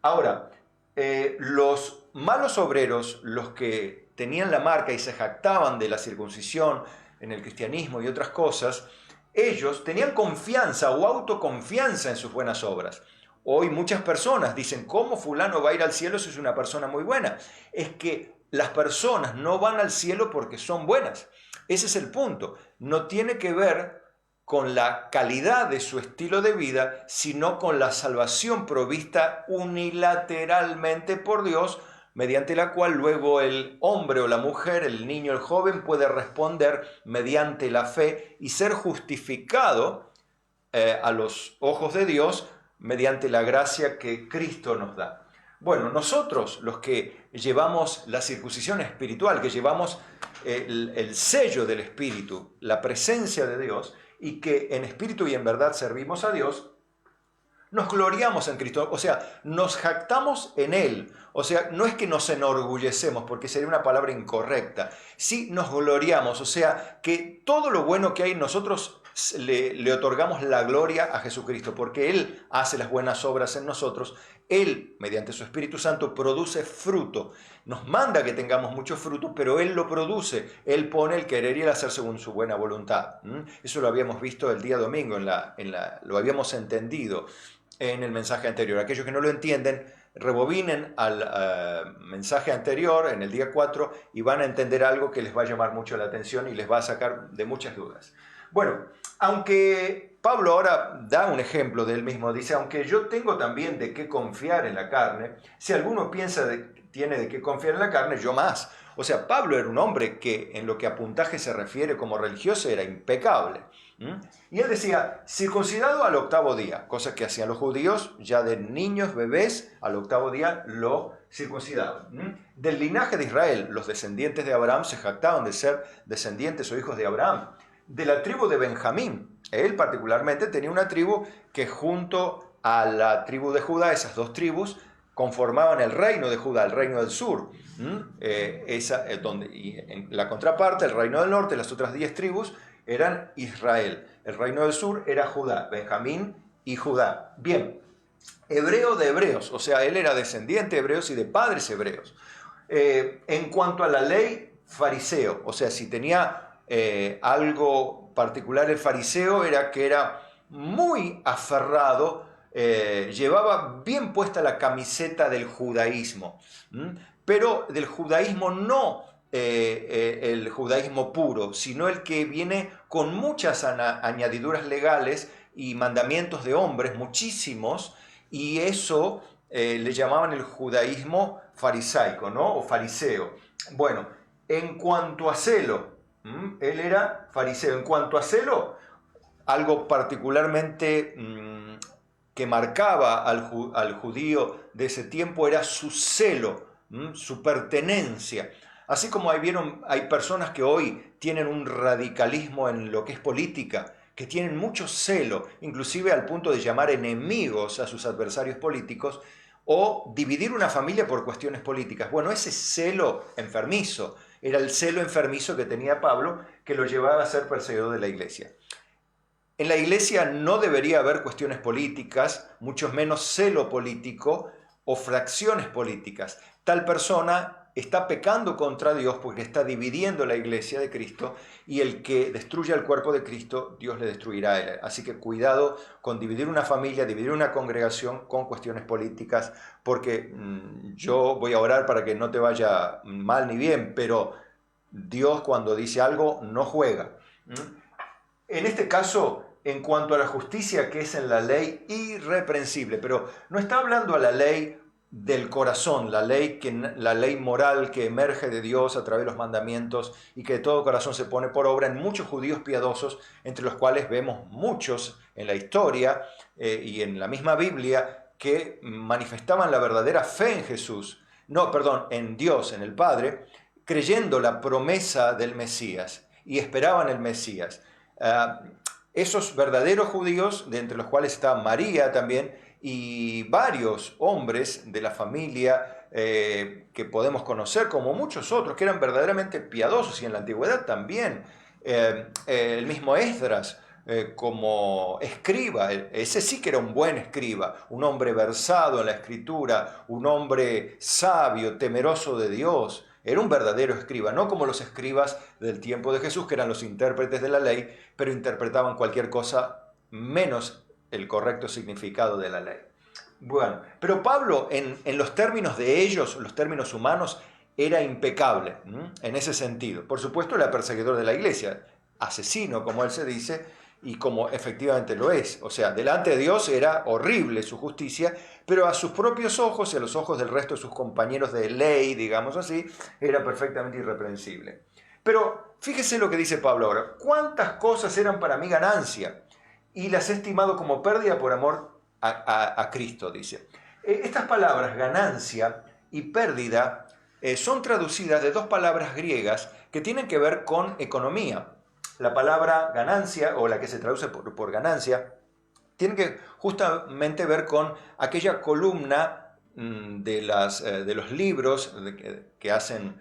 Ahora, los malos obreros, los que tenían la marca y se jactaban de la circuncisión en el cristianismo y otras cosas, ellos tenían confianza o autoconfianza en sus buenas obras. Hoy muchas personas dicen, ¿cómo fulano va a ir al cielo si es una persona muy buena? Es que las personas no van al cielo porque son buenas. Ese es el punto. No tiene que ver con la calidad de su estilo de vida, sino con la salvación provista unilateralmente por Dios, mediante la cual luego el hombre o la mujer, el niño, el joven puede responder mediante la fe y ser justificado a los ojos de Dios mediante la gracia que Cristo nos da. Bueno, nosotros los que llevamos la circuncisión espiritual, que llevamos el sello del Espíritu, la presencia de Dios, y que en espíritu y en verdad servimos a Dios, nos gloriamos en Cristo, o sea, nos jactamos en Él. O sea, no es que nos enorgullecemos, porque sería una palabra incorrecta. Sí nos gloriamos, o sea, que todo lo bueno que hay en nosotros le otorgamos la gloria a Jesucristo, porque Él hace las buenas obras en nosotros. Él, mediante su Espíritu Santo, produce fruto. Nos manda que tengamos mucho fruto, pero Él lo produce. Él pone el querer y el hacer según su buena voluntad. Eso lo habíamos visto el día domingo, lo habíamos entendido en el mensaje anterior. Aquellos que no lo entienden, rebobinen al mensaje anterior, en el día 4, y van a entender algo que les va a llamar mucho la atención y les va a sacar de muchas dudas. Bueno, aunque Pablo ahora da un ejemplo de él mismo, dice, aunque yo tengo también de qué confiar en la carne, si alguno piensa que tiene de qué confiar en la carne, yo más. O sea, Pablo era un hombre que en lo que a puntaje se refiere como religioso era impecable. Y él decía, circuncidado al 8º día, cosa que hacían los judíos, ya de niños, bebés, al 8º día lo circuncidaban. Del linaje de Israel, los descendientes de Abraham se jactaban de ser descendientes o hijos de Abraham. De la tribu de Benjamín, él particularmente tenía una tribu que junto a la tribu de Judá, esas dos tribus, conformaban el reino de Judá, el reino del sur. Y en la contraparte, el reino del norte, las otras 10 tribus, eran Israel. El reino del sur era Judá, Benjamín y Judá. Bien, hebreo de hebreos, o sea, él era descendiente de hebreos y de padres hebreos. En cuanto a la ley, fariseo, o sea, si tenía algo particular el fariseo, era que era muy aferrado, llevaba bien puesta la camiseta del judaísmo, pero del judaísmo no el judaísmo puro, sino el que viene con muchas añadiduras legales y mandamientos de hombres, muchísimos, y eso le llamaban el judaísmo farisaico, ¿no? O fariseo. Bueno, en cuanto a celo, él era fariseo. En cuanto a celo, algo particularmente que marcaba al judío de ese tiempo era su celo, su pertenencia. Así como hay personas que hoy tienen un radicalismo en lo que es política, que tienen mucho celo, inclusive al punto de llamar enemigos a sus adversarios políticos, o dividir una familia por cuestiones políticas. Bueno, ese celo enfermizo era el celo enfermizo que tenía Pablo, que lo llevaba a ser perseguidor de la iglesia. En la iglesia no debería haber cuestiones políticas, mucho menos celo político o fracciones políticas. Tal persona está pecando contra Dios porque está dividiendo la iglesia de Cristo, y el que destruya el cuerpo de Cristo, Dios le destruirá a él. Así que cuidado con dividir una familia, dividir una congregación con cuestiones políticas, porque yo voy a orar para que no te vaya mal ni bien, pero Dios cuando dice algo no juega. En este caso, en cuanto a la justicia que es en la ley, irreprensible, pero no está hablando a la ley del corazón, la ley moral que emerge de Dios a través de los mandamientos y que de todo corazón se pone por obra en muchos judíos piadosos, entre los cuales vemos muchos en la historia y en la misma Biblia que manifestaban la verdadera fe en Jesús, en Dios, en el Padre, creyendo la promesa del Mesías y esperaban el Mesías. esos verdaderos judíos, de entre los cuales está María también, y varios hombres de la familia que podemos conocer, como muchos otros, que eran verdaderamente piadosos, y en la antigüedad también. El mismo Esdras, como escriba, ese sí que era un buen escriba, un hombre versado en la escritura, un hombre sabio, temeroso de Dios. Era un verdadero escriba, no como los escribas del tiempo de Jesús, que eran los intérpretes de la ley, pero interpretaban cualquier cosa menos el correcto significado de la ley. Bueno, pero Pablo en los términos de ellos, los términos humanos, era impecable en ese sentido. Por supuesto, era perseguidor de la iglesia, asesino, como él se dice, y como efectivamente lo es. O sea, delante de Dios era horrible su justicia, pero a sus propios ojos y a los ojos del resto de sus compañeros de ley, digamos así, era perfectamente irreprensible. Pero fíjese lo que dice Pablo ahora. ¿Cuántas cosas eran para mí ganancia? Y las he estimado como pérdida por amor a Cristo, dice. Estas palabras, ganancia y pérdida, son traducidas de dos palabras griegas que tienen que ver con economía. La palabra ganancia, o la que se traduce por ganancia, tiene que justamente ver con aquella columna de los libros que hacen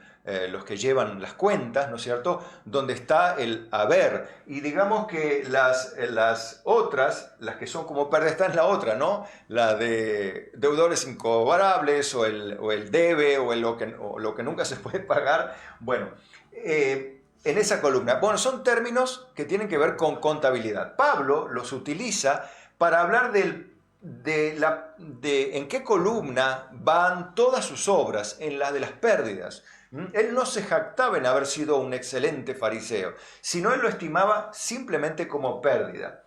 los que llevan las cuentas, ¿no es cierto?, donde está el haber. Y digamos que las otras, las que son como pérdida, está en la otra, ¿no? La de deudores incobrables, o el debe, o lo que nunca se puede pagar. Bueno, en esa columna. Bueno, son términos que tienen que ver con contabilidad. Pablo los utiliza para hablar de en qué columna van todas sus obras, en la de las pérdidas. Él no se jactaba en haber sido un excelente fariseo, sino él lo estimaba simplemente como pérdida.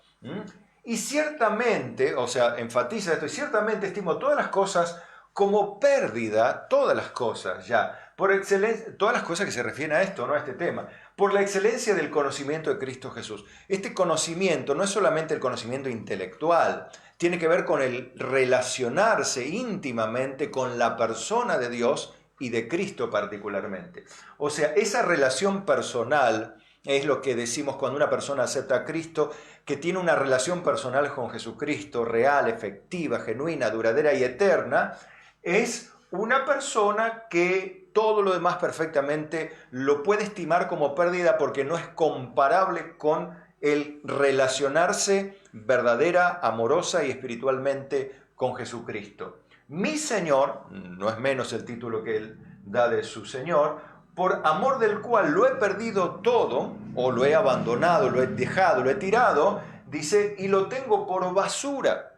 Y ciertamente, o sea, enfatiza esto, y ciertamente estimo todas las cosas como pérdida, todas las cosas ya, por excelencia, todas las cosas que se refieren a esto, ¿no?, a este tema, por la excelencia del conocimiento de Cristo Jesús. Este conocimiento no es solamente el conocimiento intelectual, tiene que ver con el relacionarse íntimamente con la persona de Dios y de Cristo particularmente. O sea, esa relación personal es lo que decimos cuando una persona acepta a Cristo, que tiene una relación personal con Jesucristo, real, efectiva, genuina, duradera y eterna. Es una persona que todo lo demás perfectamente lo puede estimar como pérdida, porque no es comparable con el relacionarse verdadera, amorosa y espiritualmente con Jesucristo. Mi Señor, no es menos el título que él da de su Señor, por amor del cual lo he perdido todo, o lo he abandonado, lo he dejado, lo he tirado, dice, y lo tengo por basura,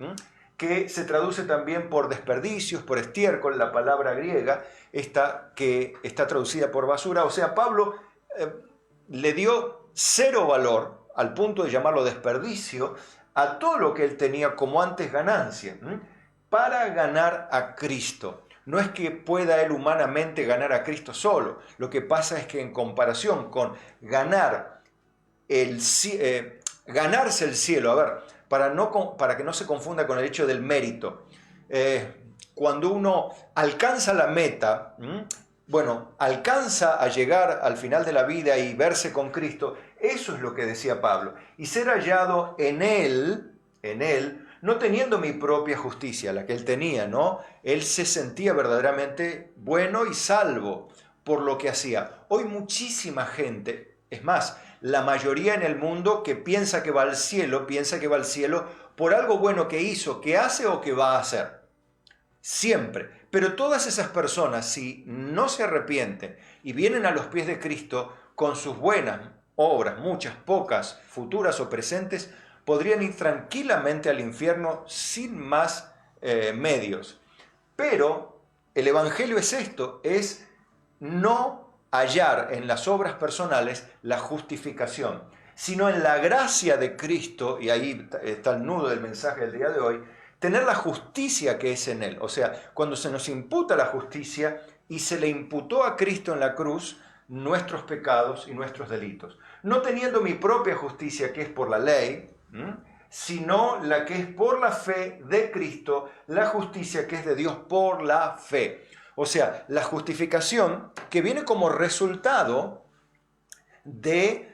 que se traduce también por desperdicios, por estiércol, la palabra griega, esta que está traducida por basura. O sea, Pablo le dio cero valor, al punto de llamarlo desperdicio, a todo lo que él tenía como antes ganancia, para ganar a Cristo. No es que pueda él humanamente ganar a Cristo solo. Lo que pasa es que en comparación con ganarse el cielo, a ver, para que no se confunda con el hecho del mérito. Cuando uno alcanza la meta, bueno, alcanza a llegar al final de la vida y verse con Cristo, eso es lo que decía Pablo. Y ser hallado en Él, no teniendo mi propia justicia, la que él tenía, ¿no? Él se sentía verdaderamente bueno y salvo por lo que hacía. Hoy muchísima gente, es más, la mayoría en el mundo que piensa que va al cielo por algo bueno que hizo, que hace o que va a hacer. Siempre. Pero todas esas personas, si no se arrepienten y vienen a los pies de Cristo con sus buenas obras, muchas, pocas, futuras o presentes, podrían ir tranquilamente al infierno sin más medios. Pero el Evangelio es esto, es no hallar en las obras personales la justificación, sino en la gracia de Cristo, y ahí está el nudo del mensaje del día de hoy, tener la justicia que es en Él. O sea, cuando se nos imputa la justicia y se le imputó a Cristo en la cruz nuestros pecados y nuestros delitos. No teniendo mi propia justicia, que es por la ley, sino la que es por la fe de Cristo, la justicia que es de Dios por la fe. O sea, la justificación que viene como resultado de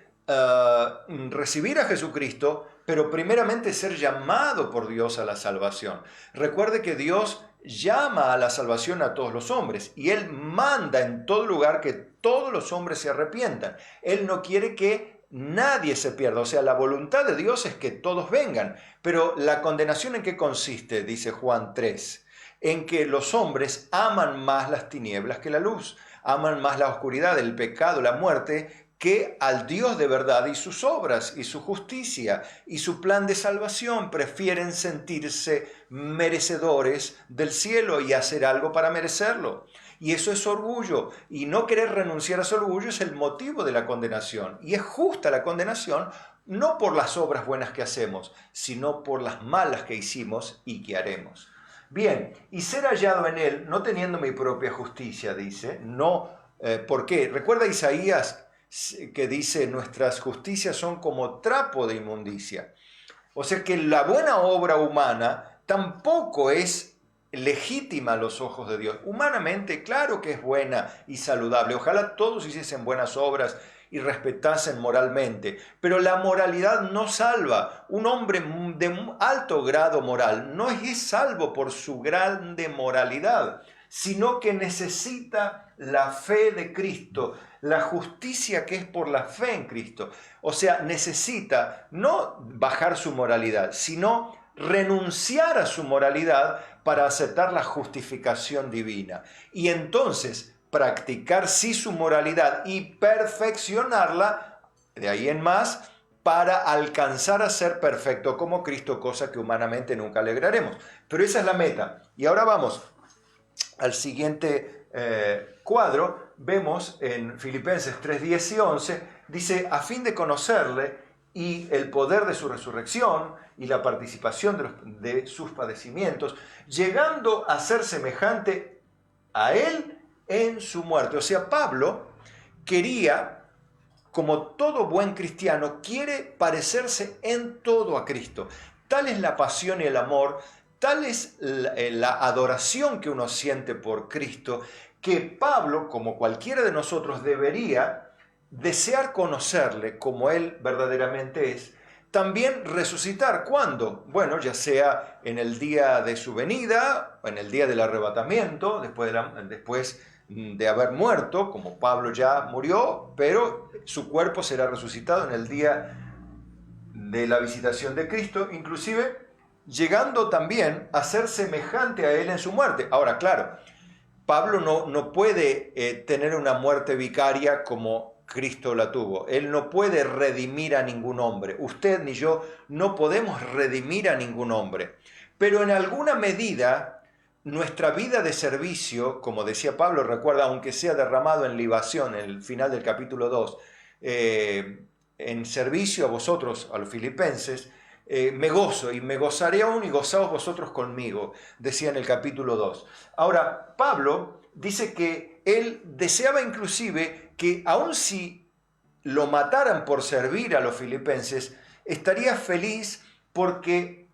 recibir a Jesucristo, pero primeramente ser llamado por Dios a la salvación. Recuerde que Dios llama a la salvación a todos los hombres y Él manda en todo lugar que todos los hombres se arrepientan. Él no quiere que nadie se pierda, o sea, la voluntad de Dios es que todos vengan, pero la condenación ¿en qué consiste? Dice Juan 3, en que los hombres aman más las tinieblas que la luz, aman más la oscuridad, el pecado, la muerte, que al Dios de verdad y sus obras y su justicia y su plan de salvación. Prefieren sentirse merecedores del cielo y hacer algo para merecerlo. Y eso es orgullo, y no querer renunciar a ese orgullo es el motivo de la condenación. Y es justa la condenación no por las obras buenas que hacemos, sino por las malas que hicimos y que haremos. Bien, y ser hallado en él, no teniendo mi propia justicia, dice, no, ¿por qué? Recuerda Isaías que dice, nuestras justicias son como trapo de inmundicia. O sea que la buena obra humana tampoco es legítima a los ojos de Dios. Humanamente, claro que es buena y saludable. Ojalá todos hiciesen buenas obras y respetasen moralmente. Pero la moralidad no salva. Un hombre de alto grado moral no es salvo por su grande moralidad, sino que necesita la fe de Cristo, la justicia que es por la fe en Cristo. O sea, necesita no bajar su moralidad, sino renunciar a su moralidad para aceptar la justificación divina. Y entonces practicar sí su moralidad y perfeccionarla, de ahí en más, para alcanzar a ser perfecto como Cristo, cosa que humanamente nunca lograremos. Pero esa es la meta. Y ahora vamos al siguiente cuadro. Vemos en Filipenses 3, 10 y 11, dice, a fin de conocerle y el poder de su resurrección y la participación de sus padecimientos, llegando a ser semejante a él en su muerte. O sea, Pablo quería, como todo buen cristiano, quiere parecerse en todo a Cristo. Tal es la pasión y el amor, tal es la adoración que uno siente por Cristo, que Pablo, como cualquiera de nosotros, debería desear conocerle como Él verdaderamente es. También resucitar, ¿cuándo? Bueno, ya sea en el día de su venida, en el día del arrebatamiento, después de haber muerto, como Pablo ya murió, pero su cuerpo será resucitado en el día de la visitación de Cristo, inclusive llegando también a ser semejante a Él en su muerte. Ahora, claro, Pablo no puede tener una muerte vicaria como Cristo la tuvo. Él no puede redimir a ningún hombre. Usted ni yo no podemos redimir a ningún hombre. Pero en alguna medida, nuestra vida de servicio, como decía Pablo, recuerda, aunque sea derramado en libación, en el final del capítulo 2, en servicio a vosotros, a los filipenses, me gozo y me gozaré aún y gozaos vosotros conmigo, decía en el capítulo 2. Ahora, Pablo dice que él deseaba inclusive que aun si lo mataran por servir a los filipenses, estaría feliz porque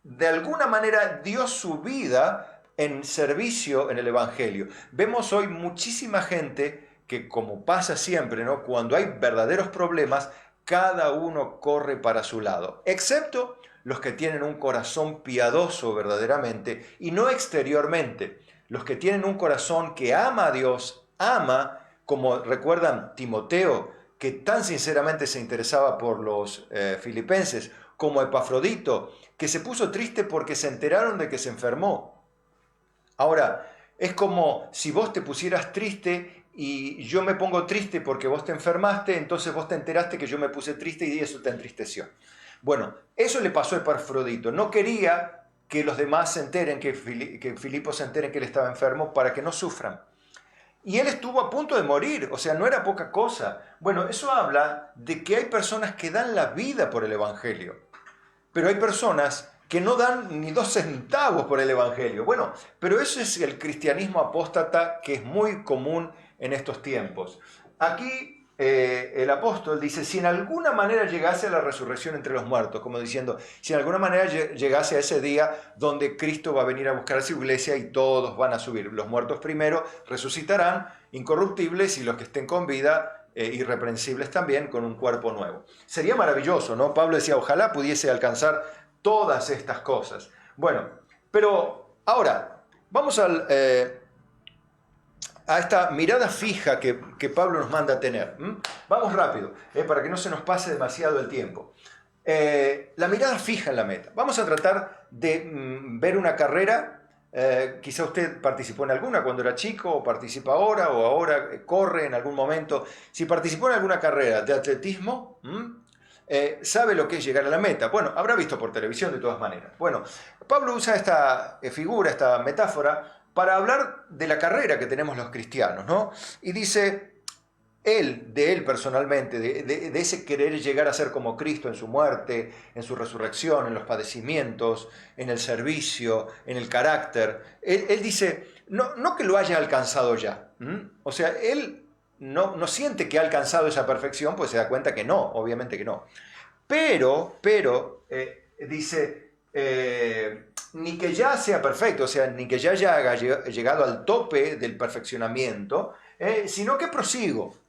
de alguna manera dio su vida en servicio en el Evangelio. Vemos hoy muchísima gente que, como pasa siempre, ¿no?, cuando hay verdaderos problemas, cada uno corre para su lado, excepto los que tienen un corazón piadoso verdaderamente y no exteriormente. Los que tienen un corazón que ama a Dios, ama, como recuerdan Timoteo, que tan sinceramente se interesaba por los filipenses, como Epafrodito, que se puso triste porque se enteraron de que se enfermó. Ahora, es como si vos te pusieras triste y yo me pongo triste porque vos te enfermaste, entonces vos te enteraste que yo me puse triste y eso te entristeció. Bueno, eso le pasó a Epafrodito. No quería que los demás se enteren, que Filipo se enteren que él estaba enfermo para que no sufran. Y él estuvo a punto de morir, o sea, no era poca cosa. Bueno, eso habla de que hay personas que dan la vida por el Evangelio, pero hay personas que no dan ni 2 centavos por el Evangelio. Bueno, pero eso es el cristianismo apóstata que es muy común en estos tiempos. Aquí el apóstol dice, si en alguna manera llegase a la resurrección entre los muertos, como diciendo, si en alguna manera llegase a ese día donde Cristo va a venir a buscar a su iglesia y todos van a subir. Los muertos primero resucitarán incorruptibles y los que estén con vida irreprensibles también, con un cuerpo nuevo. Sería maravilloso, ¿no? Pablo decía, ojalá pudiese alcanzar todas estas cosas. Bueno, pero ahora, vamos a esta mirada fija que Pablo nos manda a tener. Vamos rápido, para que no se nos pase demasiado el tiempo. La mirada fija en la meta. Vamos a tratar de ver una carrera. Quizá usted participó en alguna cuando era chico, o participa ahora, o ahora corre en algún momento. Si participó en alguna carrera de atletismo, sabe lo que es llegar a la meta. Bueno, habrá visto por televisión de todas maneras. Bueno, Pablo usa esta figura, esta metáfora, para hablar de la carrera que tenemos los cristianos, ¿no? Y dice, de él personalmente, de ese querer llegar a ser como Cristo en su muerte, en su resurrección, en los padecimientos, en el servicio, en el carácter. Él dice, no que lo haya alcanzado ya. O sea, él no siente que ha alcanzado esa perfección, pues se da cuenta que no, obviamente que no. Pero dice, ni que ya sea perfecto, o sea, ni que ya haya llegado al tope del perfeccionamiento, sino que prosigo.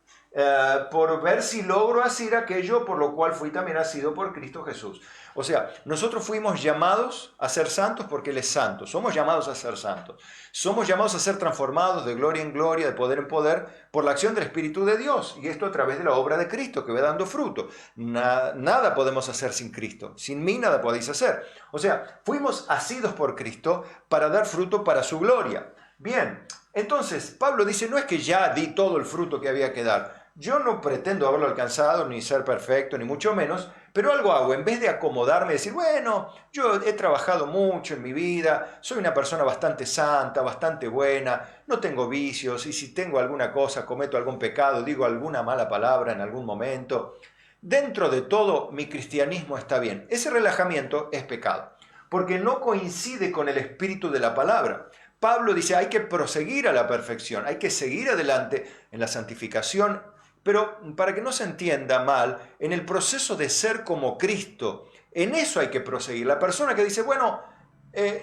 Por ver si logro hacer aquello por lo cual fui también asido por Cristo Jesús. O sea, nosotros fuimos llamados a ser santos porque Él es santo. Somos llamados a ser santos. Somos llamados a ser transformados de gloria en gloria, de poder en poder, por la acción del Espíritu de Dios. Y esto a través de la obra de Cristo, que va dando fruto. Nada podemos hacer sin Cristo. Sin mí nada podéis hacer. O sea, fuimos asidos por Cristo para dar fruto para su gloria. Bien, entonces Pablo dice, no es que ya di todo el fruto que había que dar. Yo no pretendo haberlo alcanzado, ni ser perfecto, ni mucho menos, pero algo hago. En vez de acomodarme y decir, bueno, yo he trabajado mucho en mi vida, soy una persona bastante santa, bastante buena, no tengo vicios, y si tengo alguna cosa, cometo algún pecado, digo alguna mala palabra en algún momento. Dentro de todo, mi cristianismo está bien. Ese relajamiento es pecado, porque no coincide con el espíritu de la palabra. Pablo dice, hay que proseguir a la perfección, hay que seguir adelante en la santificación, pero para que no se entienda mal, en el proceso de ser como Cristo, en eso hay que proseguir. La persona que dice, bueno,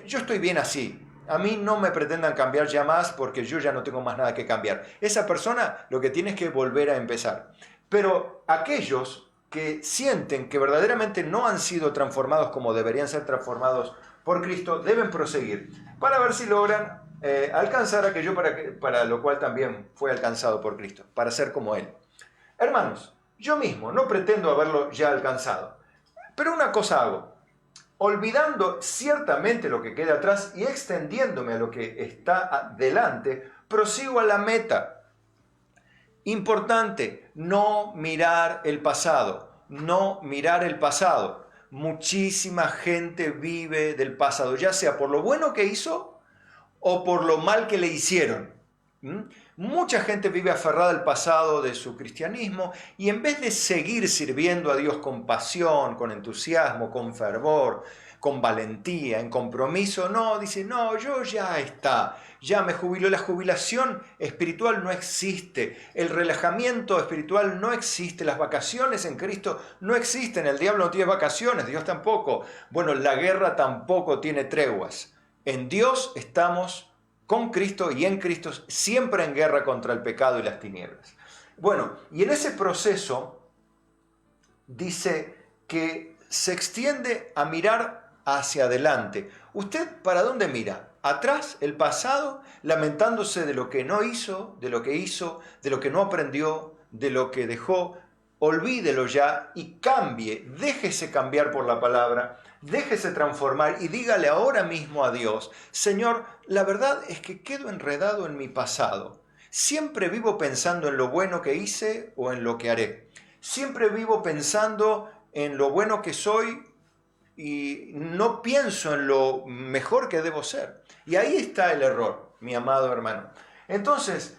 yo estoy bien así, a mí no me pretendan cambiar ya más porque yo ya no tengo más nada que cambiar. Esa persona lo que tiene es que volver a empezar. Pero aquellos que sienten que verdaderamente no han sido transformados como deberían ser transformados por Cristo, deben proseguir para ver si logran alcanzar aquello para lo cual también fue alcanzado por Cristo, para ser como Él. Hermanos, yo mismo no pretendo haberlo ya alcanzado, pero una cosa hago, olvidando ciertamente lo que queda atrás y extendiéndome a lo que está delante, prosigo a la meta. Importante, no mirar el pasado, no mirar el pasado. Muchísima gente vive del pasado, ya sea por lo bueno que hizo o por lo mal que le hicieron. Mucha gente vive aferrada al pasado de su cristianismo y en vez de seguir sirviendo a Dios con pasión, con entusiasmo, con fervor, con valentía, en compromiso, no, dice, no, yo ya está, ya me jubiló. La jubilación espiritual no existe, el relajamiento espiritual no existe, las vacaciones en Cristo no existen, el diablo no tiene vacaciones, Dios tampoco. Bueno, la guerra tampoco tiene treguas. En Dios estamos con Cristo y en Cristo siempre en guerra contra el pecado y las tinieblas. Bueno, y en ese proceso dice que se extiende a mirar hacia adelante. ¿Usted para dónde mira? ¿Atrás, el pasado, lamentándose de lo que no hizo, de lo que hizo, de lo que no aprendió, de lo que dejó? Olvídelo ya y cambie, déjese cambiar por la palabra, déjese transformar y dígale ahora mismo a Dios, Señor, la verdad es que quedo enredado en mi pasado. Siempre vivo pensando en lo bueno que hice o en lo que haré. Siempre vivo pensando en lo bueno que soy y no pienso en lo mejor que debo ser. Y ahí está el error, mi amado hermano. Entonces,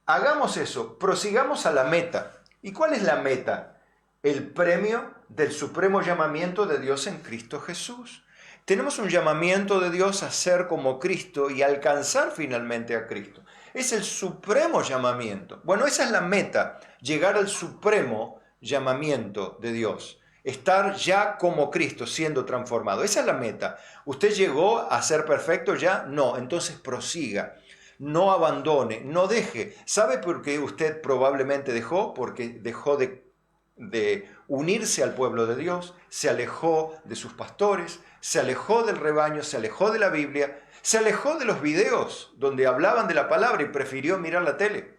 hagamos eso, prosigamos a la meta. ¿Y cuál es la meta? El premio del supremo llamamiento de Dios en Cristo Jesús. Tenemos un llamamiento de Dios a ser como Cristo y alcanzar finalmente a Cristo. Es el supremo llamamiento. Bueno, esa es la meta, llegar al supremo llamamiento de Dios. Estar ya como Cristo, siendo transformado. Esa es la meta. ¿Usted llegó a ser perfecto ya? No, entonces prosiga. no abandone, no deje. ¿Sabe por qué usted probablemente dejó? Porque dejó de unirse al pueblo de Dios, se alejó de sus pastores, se alejó del rebaño, se alejó de la Biblia, se alejó de los videos donde hablaban de la palabra y prefirió mirar la tele.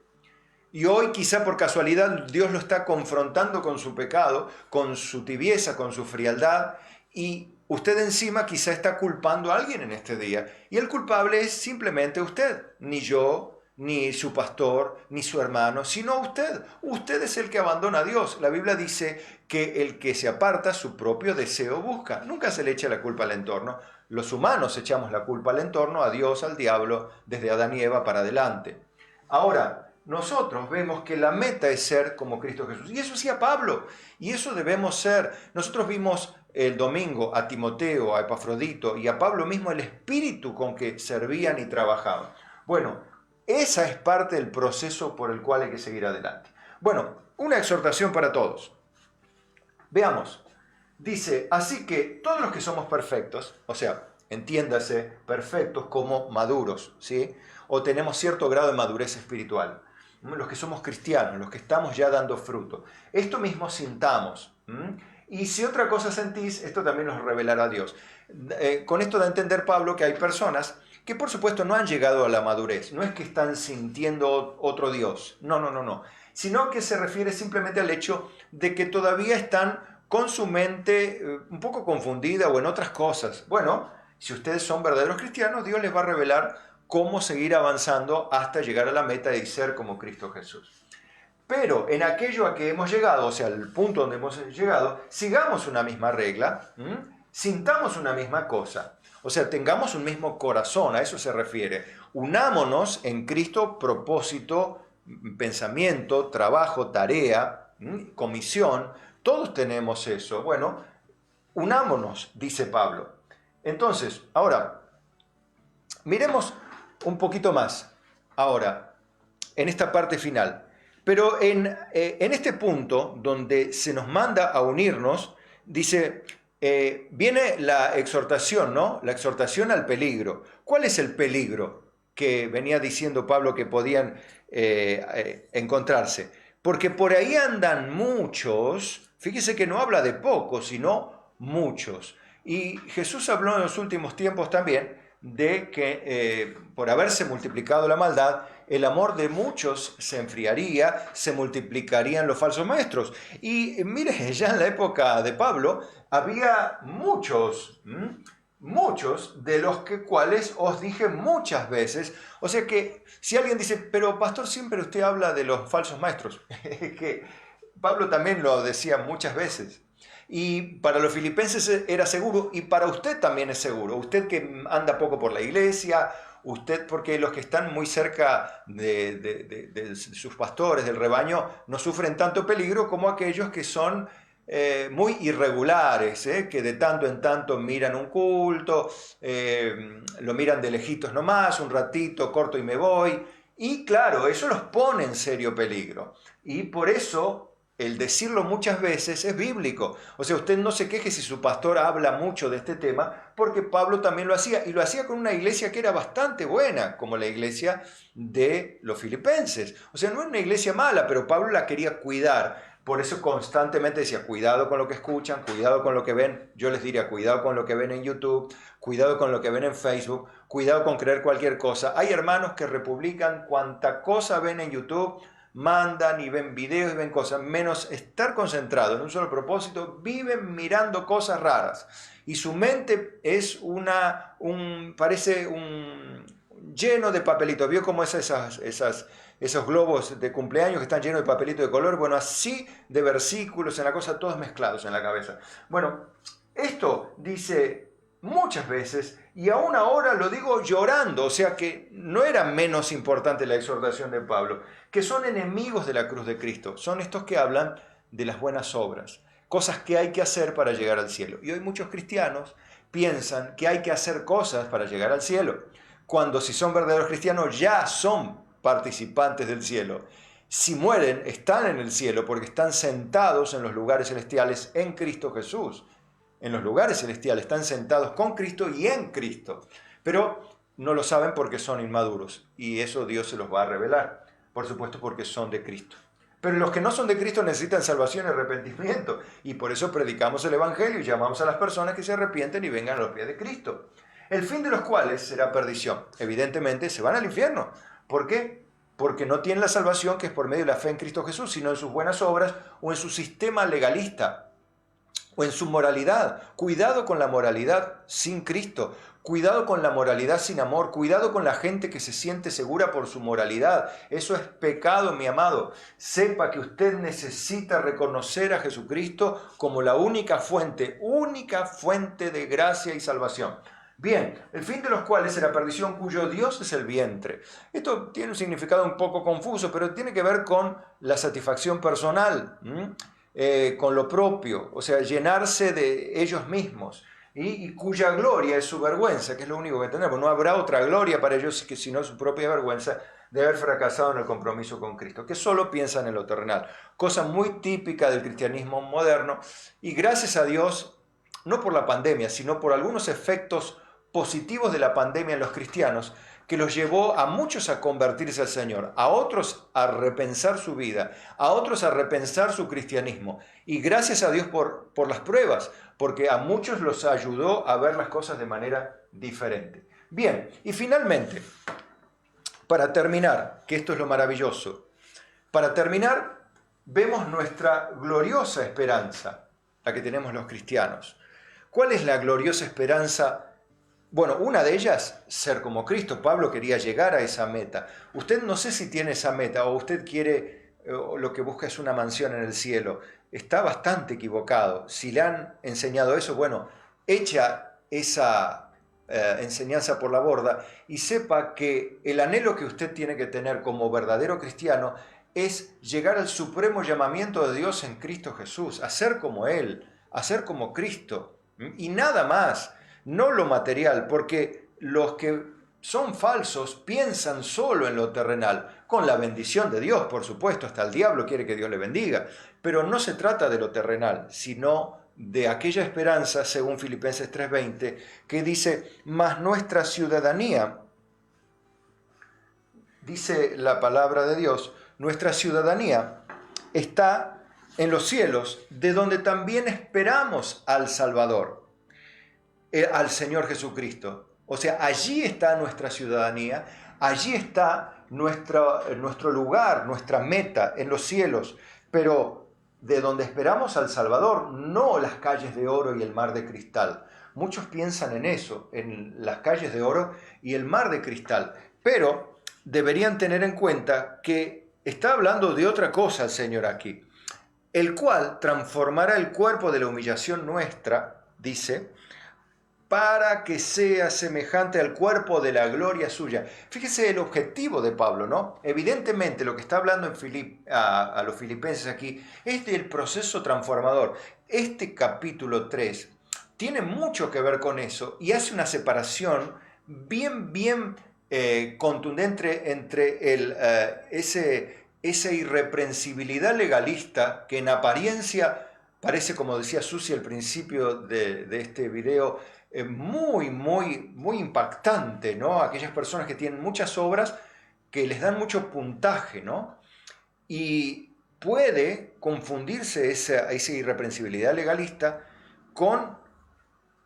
Y hoy quizá por casualidad Dios lo está confrontando con su pecado, con su tibieza, con su frialdad, y usted encima quizá está culpando a alguien en este día. Y el culpable es simplemente usted, ni yo, ni su pastor, ni su hermano, sino usted. Usted es el que abandona a Dios. La Biblia dice que el que se aparta su propio deseo busca. Nunca se le echa la culpa al entorno. Los humanos echamos la culpa al entorno, a Dios, al diablo, desde Adán y Eva para adelante. Ahora, nosotros vemos que la meta es ser como Cristo Jesús. Y eso hacía Pablo. Y eso debemos ser. Nosotros vimos el domingo a Timoteo, a Epafrodito y a Pablo mismo el espíritu con que servían y trabajaban. Bueno, esa es parte del proceso por el cual hay que seguir adelante. Bueno, una exhortación para todos. Veamos. Dice, así que todos los que somos perfectos, o sea, entiéndase, perfectos como maduros, ¿sí? O tenemos cierto grado de madurez espiritual. Los que somos cristianos, los que estamos ya dando fruto. Esto mismo sintamos. Y si otra cosa sentís, esto también nos revelará Dios. Con esto da a entender Pablo que hay personas que por supuesto no han llegado a la madurez. No es que están sintiendo otro Dios. No. Sino que se refiere simplemente al hecho de que todavía están con su mente un poco confundida o en otras cosas. Bueno, si ustedes son verdaderos cristianos, Dios les va a revelar cómo seguir avanzando hasta llegar a la meta y ser como Cristo Jesús. Pero en aquello a que hemos llegado, o sea, el punto donde hemos llegado, sigamos una misma regla, sintamos una misma cosa. O sea, tengamos un mismo corazón, a eso se refiere. Unámonos en Cristo, propósito, pensamiento, trabajo, tarea, comisión. Todos tenemos eso. Bueno, unámonos, dice Pablo. Entonces, ahora, miremos un poquito más, ahora, en esta parte final. Pero en este punto, donde se nos manda a unirnos, dice, viene la exhortación, ¿no? La exhortación al peligro. ¿Cuál es el peligro que venía diciendo Pablo que podían encontrarse? Porque por ahí andan muchos, fíjese que no habla de pocos, sino muchos. Y Jesús habló en los últimos tiempos también de que por haberse multiplicado la maldad, el amor de muchos se enfriaría, se multiplicarían los falsos maestros. Y mire, ya en la época de Pablo había muchos de los cuales os dije muchas veces. O sea que si alguien dice, pero pastor, siempre usted habla de los falsos maestros, que Pablo también lo decía muchas veces. Y para los filipenses era seguro y para usted también es seguro. Usted que anda poco por la iglesia, usted porque los que están muy cerca de sus pastores, del rebaño, no sufren tanto peligro como aquellos que son muy irregulares, que de tanto en tanto miran un culto, lo miran de lejitos nomás, un ratito, corto y me voy. Y claro, eso los pone en serio peligro. Y por eso el decirlo muchas veces es bíblico. O sea, usted no se queje si su pastor habla mucho de este tema, porque Pablo también lo hacía, y lo hacía con una iglesia que era bastante buena, como la iglesia de los filipenses. O sea, no era una iglesia mala, pero Pablo la quería cuidar. Por eso constantemente decía, cuidado con lo que escuchan, cuidado con lo que ven. Yo les diría, cuidado con lo que ven en YouTube, cuidado con lo que ven en Facebook, cuidado con creer cualquier cosa. Hay hermanos que republican cuanta cosa ven en YouTube, mandan y ven videos y ven cosas, menos estar concentrado en un solo propósito, viven mirando cosas raras. Y su mente es parece un lleno de papelitos. ¿Vio cómo es esos globos de cumpleaños que están llenos de papelitos de color? Bueno, así de versículos en la cosa, todos mezclados en la cabeza. Bueno, esto dice muchas veces, y aún ahora lo digo llorando, o sea que no era menos importante la exhortación de Pablo, que son enemigos de la cruz de Cristo, son estos que hablan de las buenas obras, cosas que hay que hacer para llegar al cielo. Y hoy muchos cristianos piensan que hay que hacer cosas para llegar al cielo, cuando si son verdaderos cristianos ya son participantes del cielo. Si mueren, están en el cielo porque están sentados en los lugares celestiales en Cristo Jesús. En los lugares celestiales están sentados con Cristo y en Cristo. Pero no lo saben porque son inmaduros. Y eso Dios se los va a revelar. Por supuesto, porque son de Cristo. Pero los que no son de Cristo necesitan salvación y arrepentimiento. Y por eso predicamos el Evangelio y llamamos a las personas que se arrepienten y vengan a los pies de Cristo. El fin de los cuales será perdición. Evidentemente se van al infierno. ¿Por qué? Porque no tienen la salvación que es por medio de la fe en Cristo Jesús, sino en sus buenas obras o en su sistema legalista o en su moralidad. Cuidado con la moralidad sin Cristo. Cuidado con la moralidad sin amor, cuidado con la gente que se siente segura por su moralidad. Eso es pecado, mi amado. Sepa que usted necesita reconocer a Jesucristo como la única fuente de gracia y salvación. Bien, el fin de los cuales será perdición, cuyo Dios es el vientre. Esto tiene un significado un poco confuso, pero tiene que ver con la satisfacción personal, con lo propio, o sea, llenarse de ellos mismos. Y cuya gloria es su vergüenza, que es lo único que tenemos. No habrá otra gloria para ellos que sino su propia vergüenza de haber fracasado en el compromiso con Cristo, que solo piensan en lo terrenal. Cosa muy típica del cristianismo moderno, y gracias a Dios, no por la pandemia, sino por algunos efectos positivos de la pandemia en los cristianos, que los llevó a muchos a convertirse al Señor, a otros a repensar su vida, a otros a repensar su cristianismo. Y gracias a Dios por las pruebas, porque a muchos los ayudó a ver las cosas de manera diferente. Bien, y finalmente, para terminar, que esto es lo maravilloso, para terminar, vemos nuestra gloriosa esperanza, la que tenemos los cristianos. ¿Cuál es la gloriosa esperanza? Bueno, una de ellas, ser como Cristo. Pablo quería llegar a esa meta. Usted no sé si tiene esa meta o usted quiere, o lo que busca es una mansión en el cielo. Está bastante equivocado. Si le han enseñado eso, bueno, echa esa enseñanza por la borda y sepa que el anhelo que usted tiene que tener como verdadero cristiano es llegar al supremo llamamiento de Dios en Cristo Jesús, a ser como Él, a ser como Cristo, y nada más. No lo material, porque los que son falsos piensan solo en lo terrenal, con la bendición de Dios, por supuesto, hasta el diablo quiere que Dios le bendiga, pero no se trata de lo terrenal, sino de aquella esperanza, según Filipenses 3:20, que dice, mas nuestra ciudadanía, dice la palabra de Dios, nuestra ciudadanía está en los cielos, de donde también esperamos al Salvador, al Señor Jesucristo. O sea, allí está nuestra ciudadanía, allí está nuestro lugar, nuestra meta en los cielos, pero de donde esperamos al Salvador, no las calles de oro y el mar de cristal. Muchos piensan en eso, en las calles de oro y el mar de cristal, pero deberían tener en cuenta que está hablando de otra cosa el Señor aquí, el cual transformará el cuerpo de la humillación nuestra, dice, para que sea semejante al cuerpo de la gloria suya. Fíjese el objetivo de Pablo, ¿no? Evidentemente lo que está hablando a los filipenses aquí es del proceso transformador. Este capítulo 3 tiene mucho que ver con eso y hace una separación bien contundente entre esa irreprensibilidad legalista que en apariencia parece, como decía Susi al principio de este video, muy impactante, ¿no? Aquellas personas que tienen muchas obras que les dan mucho puntaje, ¿no? Y puede confundirse esa irreprensibilidad legalista con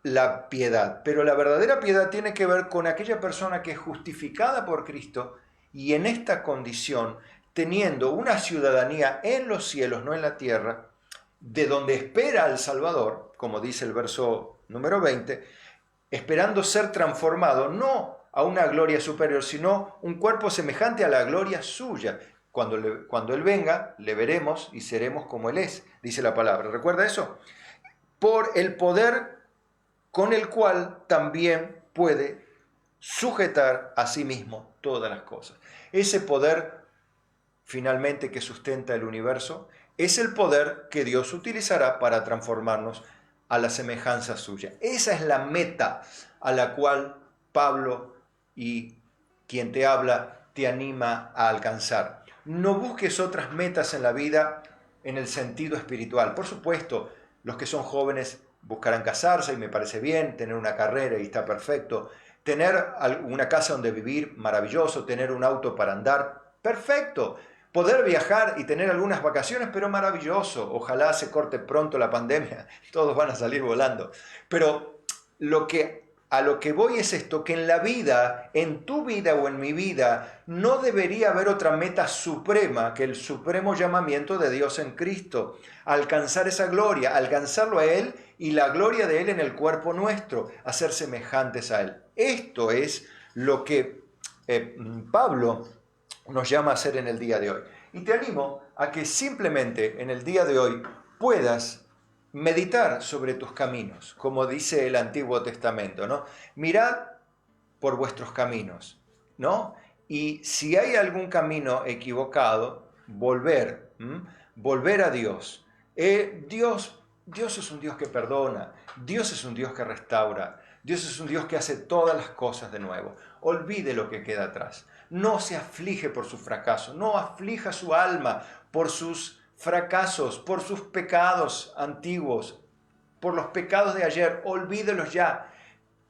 la piedad, pero la verdadera piedad tiene que ver con aquella persona que es justificada por Cristo y en esta condición, teniendo una ciudadanía en los cielos, no en la tierra, de donde espera al Salvador, como dice el verso número 20, esperando ser transformado no a una gloria superior, sino un cuerpo semejante a la gloria suya. Cuando Él venga, le veremos y seremos como Él es, dice la palabra. ¿Recuerda eso? Por el poder con el cual también puede sujetar a sí mismo todas las cosas. Ese poder, finalmente, que sustenta el universo, es el poder que Dios utilizará para transformarnos a la semejanza suya. Esa es la meta a la cual Pablo y quien te habla te anima a alcanzar. No busques otras metas en la vida en el sentido espiritual. Por supuesto, los que son jóvenes buscarán casarse y me parece bien, tener una carrera y está perfecto, tener una casa donde vivir, maravilloso, tener un auto para andar, perfecto. Poder viajar y tener algunas vacaciones, pero maravilloso. Ojalá se corte pronto la pandemia, todos van a salir volando. Pero a lo que voy es esto, que en la vida, en tu vida o en mi vida, no debería haber otra meta suprema que el supremo llamamiento de Dios en Cristo. Alcanzar esa gloria, alcanzarlo a Él y la gloria de Él en el cuerpo nuestro, hacer semejantes a Él. Esto es lo que Pablo nos llama a hacer en el día de hoy. Y te animo a que simplemente en el día de hoy puedas meditar sobre tus caminos, como dice el Antiguo Testamento, ¿no? Mirad por vuestros caminos, ¿no? Y si hay algún camino equivocado, volver a Dios. Dios es un Dios que perdona, Dios es un Dios que restaura, Dios es un Dios que hace todas las cosas de nuevo. Olvide lo que queda atrás. No se aflige por su fracaso, no aflija su alma por sus fracasos, por sus pecados antiguos, por los pecados de ayer. Olvídelos ya.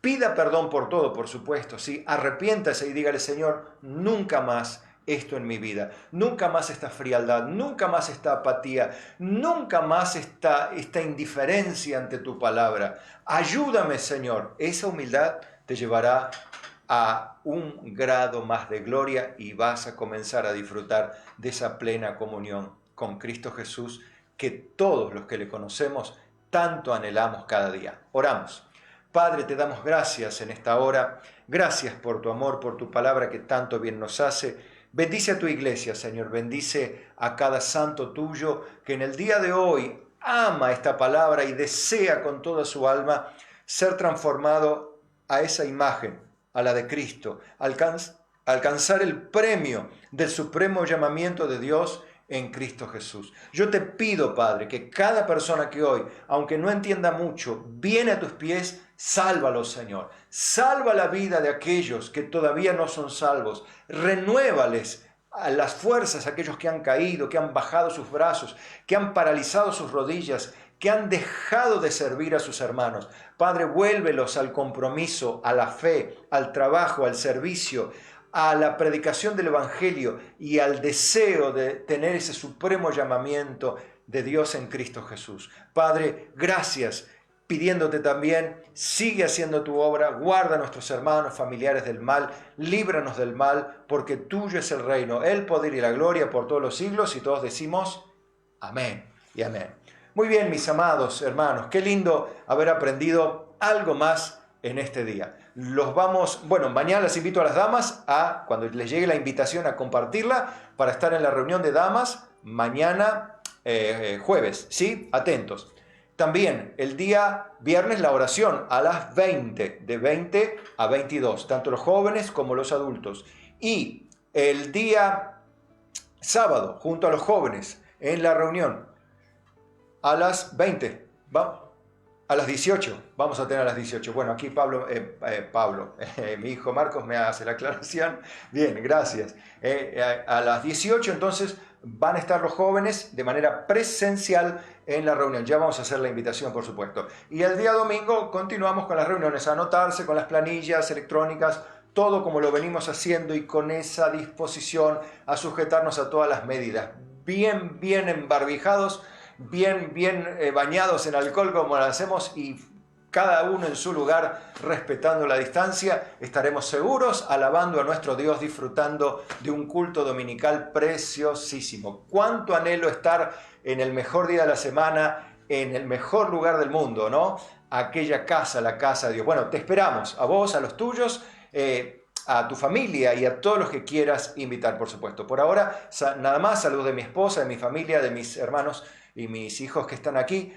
Pida perdón por todo, por supuesto, ¿sí? Arrepiéntase y dígale: Señor, nunca más esto en mi vida, nunca más esta frialdad, nunca más esta apatía, nunca más esta indiferencia ante tu palabra. Ayúdame, Señor. Esa humildad te llevará a un grado más de gloria y vas a comenzar a disfrutar de esa plena comunión con Cristo Jesús que todos los que le conocemos tanto anhelamos cada día. Oramos. Padre, te damos gracias en esta hora. Gracias por tu amor, por tu palabra que tanto bien nos hace. Bendice a tu iglesia, Señor. Bendice a cada santo tuyo que en el día de hoy ama esta palabra y desea con toda su alma ser transformado a esa imagen, a la de Cristo. Alcanzar el premio del supremo llamamiento de Dios en Cristo Jesús. Yo te pido, Padre, que cada persona que hoy, aunque no entienda mucho, viene a tus pies, sálvalo, Señor. Salva la vida de aquellos que todavía no son salvos. Renuévales a las fuerzas a aquellos que han caído, que han bajado sus brazos, que han paralizado sus rodillas, que han dejado de servir a sus hermanos. Padre, vuélvelos al compromiso, a la fe, al trabajo, al servicio, a la predicación del Evangelio y al deseo de tener ese supremo llamamiento de Dios en Cristo Jesús. Padre, gracias, pidiéndote también, sigue haciendo tu obra, guarda a nuestros hermanos, familiares del mal, líbranos del mal, porque tuyo es el reino, el poder y la gloria por todos los siglos, y todos decimos amén y amén. Muy bien, mis amados hermanos, qué lindo haber aprendido algo más en este día. Mañana les invito a las damas cuando les llegue la invitación a compartirla para estar en la reunión de damas mañana jueves, ¿sí? Atentos. También el día viernes la oración a las 20, de 20 a 22, tanto los jóvenes como los adultos. Y el día sábado, junto a los jóvenes, en la reunión, a las 20, a las 18, vamos a tener a las 18. Bueno, aquí mi hijo Marcos me hace la aclaración. Bien, gracias. A las 18 entonces van a estar los jóvenes de manera presencial en la reunión. Ya vamos a hacer la invitación, por supuesto. Y el día domingo continuamos con las reuniones, a anotarse con las planillas electrónicas, todo como lo venimos haciendo y con esa disposición a sujetarnos a todas las medidas. Bien embarbijados, bien bañados en alcohol como lo hacemos, y cada uno en su lugar respetando la distancia, estaremos seguros alabando a nuestro Dios, disfrutando de un culto dominical preciosísimo. Cuánto anhelo estar en el mejor día de la semana, en el mejor lugar del mundo, ¿no? Aquella casa, la casa de Dios. Bueno, te esperamos, a vos, a los tuyos, a tu familia y a todos los que quieras invitar, por supuesto. Por ahora, nada más, saludos de mi esposa, de mi familia, de mis hermanos y mis hijos que están aquí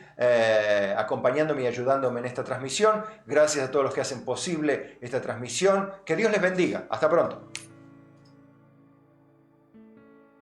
acompañándome y ayudándome en esta transmisión. Gracias a todos los que hacen posible esta transmisión. Que Dios les bendiga. Hasta pronto.